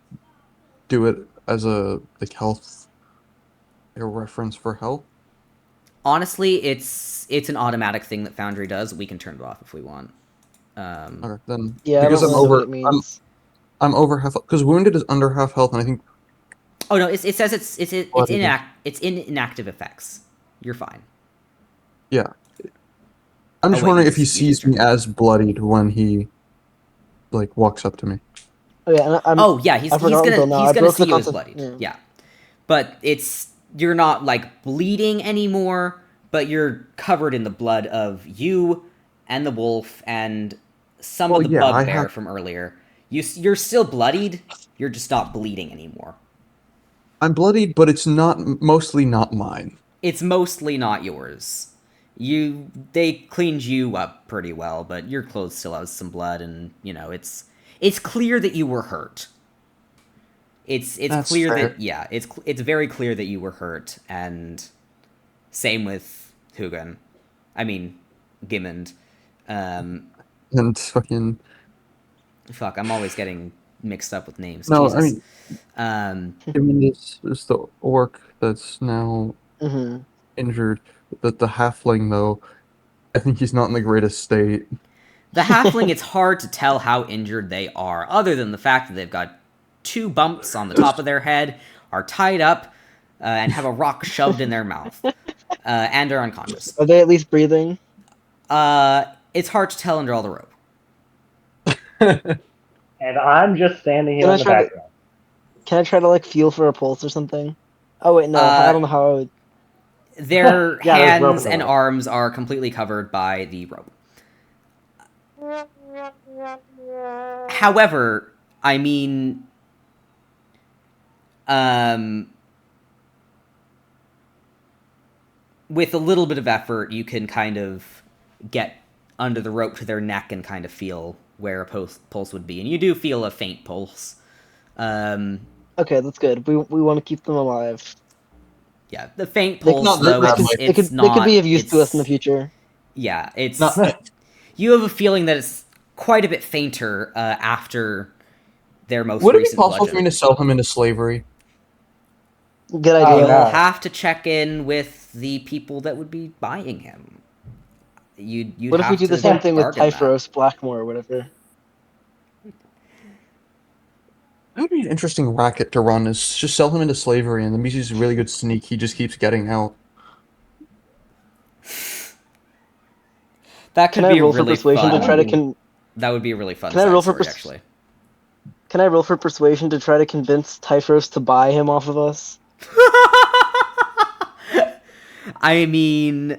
A: do it as a like health, like a reference for health.
B: Honestly, it's an automatic thing that Foundry does. We can turn it off if we want.
A: Okay, then
D: Yeah, I
A: because
D: don't really know what it means.
A: I'm over half because wounded is under half health, and I think
B: Oh no, it says
A: bloodied is
B: it's in inactive effects. You're fine.
A: yeah. I'm
B: Oh
A: just
B: wait,
A: wondering if he
B: you just
A: sees
B: turned
A: me
B: it off.
A: as bloodied when he like walks up to me.
D: Oh yeah, and
B: Oh yeah,
D: I forgot until now.
B: he's
D: I
B: gonna
D: broke
B: see
D: the
B: you as
D: concept.
B: bloodied.
D: Yeah.
B: Yeah, but you're not like bleeding anymore, but you're covered in the blood of you and the wolf and some of
A: Well,
B: the
A: yeah, I have.
B: bugbear from earlier. You're still bloodied. You're just not bleeding anymore.
A: I'm bloodied, but it's not mostly not mine.
B: It's mostly not yours. They cleaned you up pretty well, but your clothes still have some blood, and it's clear that you were hurt. It's
A: That's
B: clear
A: fair.
B: that it's very clear that you were hurt, and same with Hugin. I mean, Gimmond. Um,
A: And fucking
B: fuck, I'm always getting mixed up with names.
A: no, I
B: Jesus.
A: mean,
B: Um,
A: given this the orc that's now
D: Hmm.
A: injured. The halfling though, I think he's not in the greatest state.
B: the halfling, it's hard to tell how injured they are, other than the fact that they've got two bumps on the top of their head, are tied up, and have a rock shoved in their mouth, and are unconscious.
D: Are they at least breathing?
B: It's hard to tell under all the rope.
C: And I'm just standing
D: Can
C: here
D: I
C: in the
D: try to?
C: background.
D: Can I try to like feel for a pulse or something? Oh wait, no. I
B: Uh,
D: don't know how I would.
B: their
C: Yeah, there's rope in
B: hands
C: the
B: and
C: way.
B: arms are completely covered by the rope. However, I mean, um, with a little bit of effort, you can kind of get under the rope to their neck and kind of feel where a pulse would be, and you do feel a faint pulse. Um,
D: Okay, that's good. We want to keep them alive.
B: yeah, the faint
D: They
B: pulse
A: Not
B: though,
A: that
D: they could
A: like
D: they
B: it's
D: could they could be
B: not
D: of use to us in the
B: it's
D: future.
B: yeah it's
A: not
B: you have a feeling that it's quite a bit fainter after their most
A: would it be
B: recent
A: possible for me
B: bludgeon.
A: to sell him into slavery?
D: Good
C: Oh
D: idea.
B: You'll
C: no.
B: have to check in with the people that would be buying him. You'd
D: What if we
B: have
D: do the
B: to
D: same thing with
B: bargain that.
D: Typhros, Blackmore, or whatever?
A: That would be an interesting racket to run. Is just sell him into slavery, and then because he's a really good sneak, he just keeps getting out.
B: That
D: Can
B: could
D: I
B: be a
D: roll for
B: really
D: persuasion to try to
B: fun.
C: Ooh.
D: con?
B: That would be a really fun
D: Can I
B: side
D: roll for
B: story, actually.
D: Can I roll for persuasion to try to convince Typhros to buy him off of us?
B: I mean,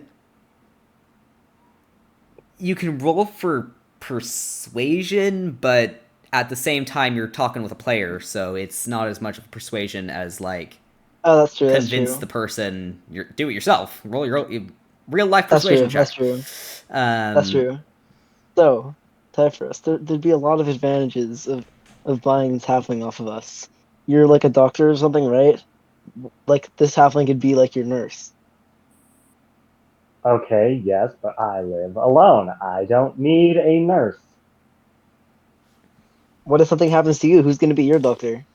B: you can roll for persuasion, but at the same time, you're talking with a player, so it's not as much of a persuasion as like
D: Oh, that's true. That's
B: convince
D: true.
B: the person. Do it yourself. Roll your real life
D: That's
B: persuasion
D: true.
B: check.
D: That's true. That's
B: Um,
D: true. So, Typhros, there'd be a lot of advantages of buying this halfling off of us. You're like a doctor or something, right? Like this halfling could be like your nurse.
C: Okay, yes, but I live alone. I don't need a nurse.
D: What if something happens to you? Who's going to be your doctor?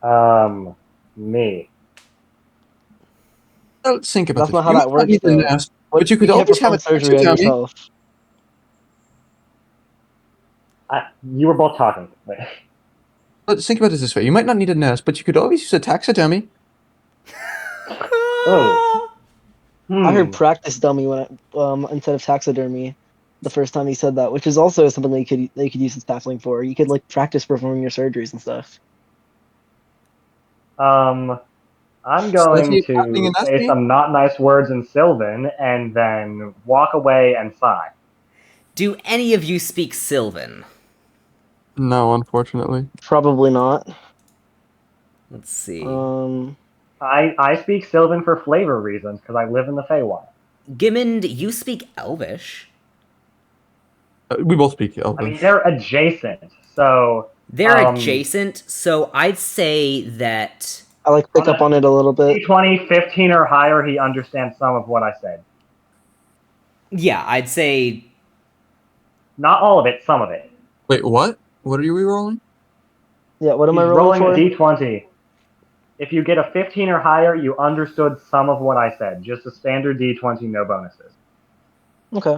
C: Um, Me.
A: Let's think about
D: That's
A: this.
D: not how
A: You
D: that
A: might not
D: works,
A: need a
D: though.
A: nest,
D: What
A: but you
D: you
A: could
D: can't
A: always have a
D: perform surgery on
A: taxidermy.
D: yourself.
C: You were both talking. Wait.
A: Let's think about this way. You might not need a nest, but you could always use a taxidermy.
C: Oh.
D: I heard
C: Hmm.
D: practice dummy when instead of taxidermy the first time he said that, which is also something they could use his halfling for. You could like practice performing your surgeries and stuff.
C: I'm
A: So if
C: going
A: he's happening in
C: to
A: that
C: say
A: scene,
C: some not nice words in Sylvan and then walk away and sigh.
B: do any of you speak Sylvan?
A: no, unfortunately.
D: Probably not.
B: Let's see.
C: I speak Sylvan for flavor reasons because I live in the Feywild.
B: Gimmond, you speak Elvish.
E: We both speak
C: I mean,
E: Elvish.
C: they're adjacent, so
B: They're adjacent, so I'd say that.
D: I like pick up on it a little bit.
C: D20, 15 or higher, he understands some of what I said.
B: Yeah, I'd say.
C: Not all of it, some of it.
E: Wait, what? What are you re-rolling?
D: Yeah, what am I
C: He's
D: rolling
C: rolling a
D: for?
C: D20. If you get a 15 or higher, you understood some of what I said. Just a standard D20, no bonuses.
D: Okay.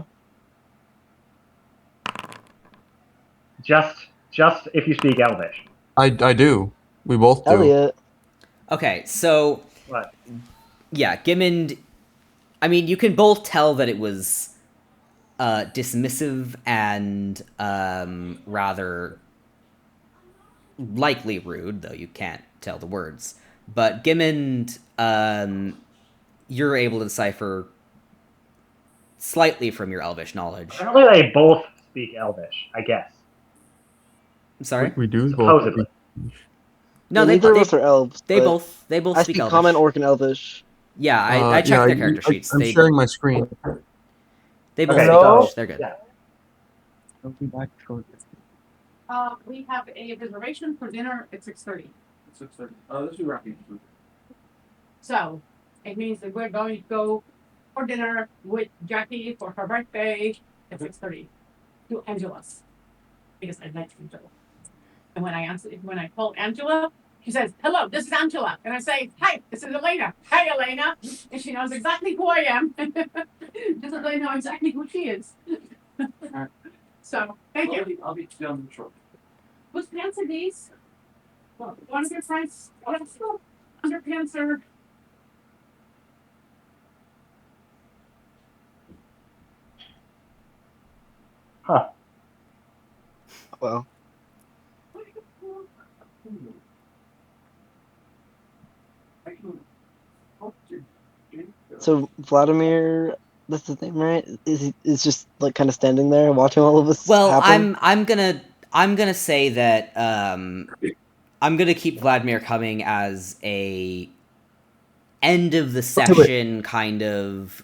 C: Just if you speak Elvish.
E: I do. We both do.
D: Elliot.
B: Okay, so.
C: What?
B: Yeah, Gimmond. I mean, you can both tell that it was dismissive and rather likely rude, though you can't tell the words. But Gimmond, you're able to decipher slightly from your Elvish knowledge.
C: Apparently they both speak Elvish, I guess.
B: I'm sorry.
E: We do both
C: Supposedly.
E: speak.
B: No,
D: Yeah,
B: they
D: neither of
B: they,
D: us are elves,
B: they
D: but
B: both
D: I
B: speak
D: speak
B: Elvish.
D: Common, Orc, and Elvish.
B: Yeah, I checked their character sheets.
E: I'm sharing my screen.
B: They both
C: Okay,
B: speak
C: so
B: Elvish. They're good.
C: yeah.
E: I'll be back shortly.
F: We have a reservation for dinner at 6:30.
A: 6:30. Let's do wrapping.
F: So it means that we're going to go for dinner with Jackie for her birthday at 6:30 to Angela's because I'd like to Angela. And when I call Angela, she says, "Hello, this is Angela," and I say, "Hi, this is Elena. Hi, Elena," and she knows exactly who I am, just as I know exactly who she is. So thank you.
A: I'll be down shortly.
F: Whose pants are these? Well, one of your friends. Underpants are.
C: Huh.
D: Well, so Vladimir, that's his name, right? Is just like kind of standing there watching all of this
B: Well,
D: happen?
B: I'm gonna say that I'm gonna keep Vladimir coming as a end of the session kind of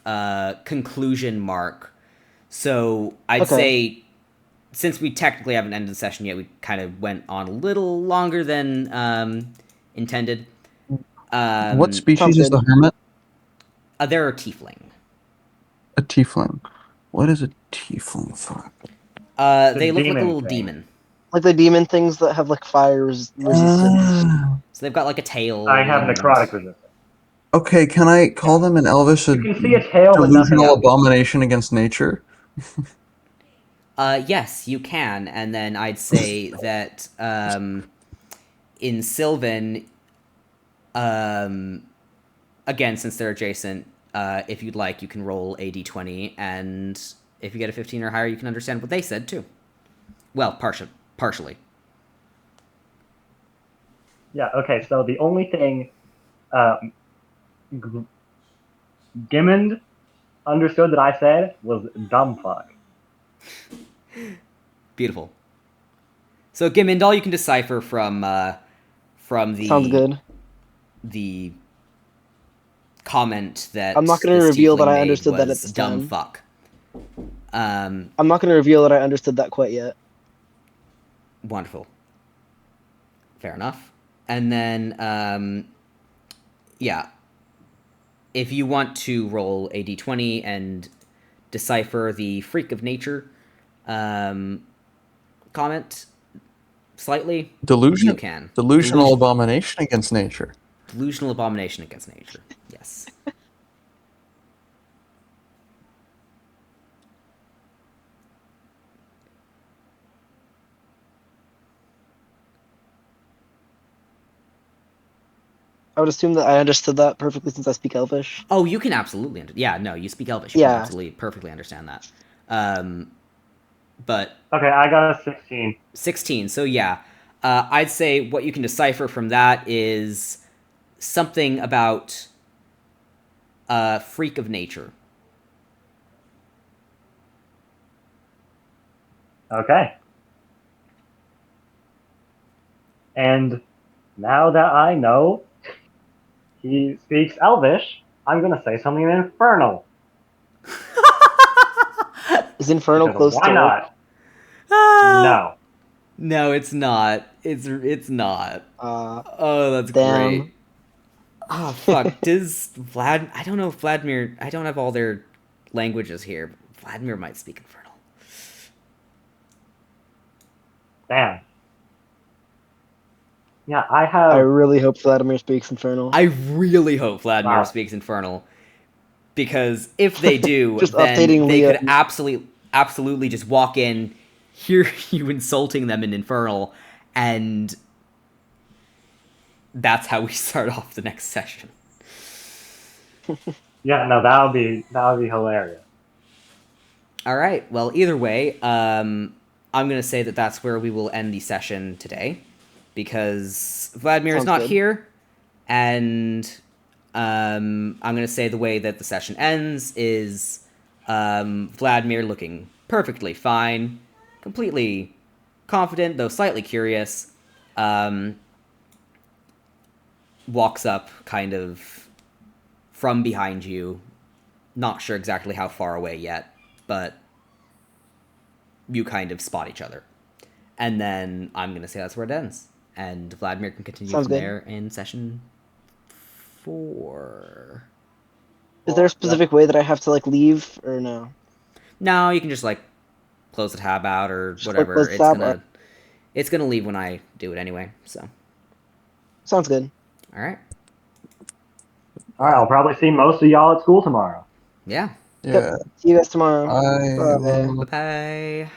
B: conclusion mark. So I'd
D: Okay.
B: say since we technically haven't ended the session yet, we kind of went on a little longer than intended.
E: What species
D: Sounds
E: is the
D: good.
E: hermit?
B: They're a tiefling.
E: A tiefling. What is a tiefling? Fuck.
B: They look like a
C: demon
B: little
C: thing.
B: demon.
D: Like the demon things that have like fire resistance.
E: Ah.
B: So they've got like a tail.
C: I have
B: and-
C: necrotic resistance.
E: Okay, can I call them in Elvish a
C: You can see a tail, but nothing
E: delusional
C: else.
E: abomination against nature?
B: Yes, you can, and then I'd say that in Sylvan, again, since they're adjacent, if you'd like, you can roll a d20, and if you get a 15 or higher, you can understand what they said too. Well, partially.
C: Yeah, okay, so the only thing Gimmond understood that I said was dumb fuck.
B: Beautiful. So, Gimmond, all you can decipher from
D: Sounds good.
B: the comment that
D: I'm not going to
B: this
D: reveal that
B: tiefling
D: I
B: made
D: understood that at
B: was
D: this
B: dumb
D: time.
B: fuck.
D: I'm not going to reveal that I understood that quite yet.
B: Wonderful. Fair enough. And then, yeah. If you want to roll a d20 and decipher the freak of nature comment slightly, you can.
E: Delusional abomination against nature.
B: Delusional abomination against nature. Yes.
D: I would assume that I understood that perfectly since I speak Elvish.
B: Oh, you can absolutely. Yeah, no, you speak Elvish. You can
D: Yeah.
B: absolutely perfectly understand that. But
C: Okay, I got a 16.
B: 16. So yeah, I'd say what you can decipher from that is something about freak of nature.
C: Okay. And Now that I know he speaks Elvish, I'm gonna say something in Infernal.
D: Is Infernal
C: Because
D: close
C: why
D: to Orc?
C: not? No.
B: No, it's not. It's not.
D: Uh,
B: Oh, that's
D: damn.
B: great. Oh fuck. Does Vlad? I don't know if Vladimir. I don't have all their languages here. But Vladimir might speak Infernal.
C: Damn. Yeah, I
D: I
C: have.
D: really hope Vladimir speaks Infernal.
B: I really hope Vladimir
C: Wow.
B: speaks Infernal, because if they do,
D: Just
B: then
D: updating
B: they
D: Leo.
B: could absolutely just walk in, hear you insulting them in Infernal, and that's how we start off the next session.
C: Yeah, no, that would be hilarious.
B: All right. Well, either way, I'm gonna say that that's where we will end the session today, because Vladimir is
D: Sounds
B: not
D: good.
B: here, and I'm gonna say the way that the session ends is Vladimir looking perfectly fine, completely confident though slightly curious, um, walks up kind of from behind you, not sure exactly how far away yet, but you kind of spot each other. And then I'm going to say that's where it ends. And Vladimir can continue
D: Sounds
B: from
D: good.
B: there in session 4.
D: Is there a
C: Well,
D: specific way that I have to like leave or no?
B: No, you can just like close the tab out or
D: Just like
B: whatever.
D: close tab.
B: It's gonna leave when I do it anyway. So,
D: Sounds good.
B: all right,
C: alright, I'll probably see most of y'all at school tomorrow.
B: yeah,
D: Yep.
A: Yeah,
D: See you guys tomorrow.
A: I
D: Bye.
B: bye
A: will.
B: bye.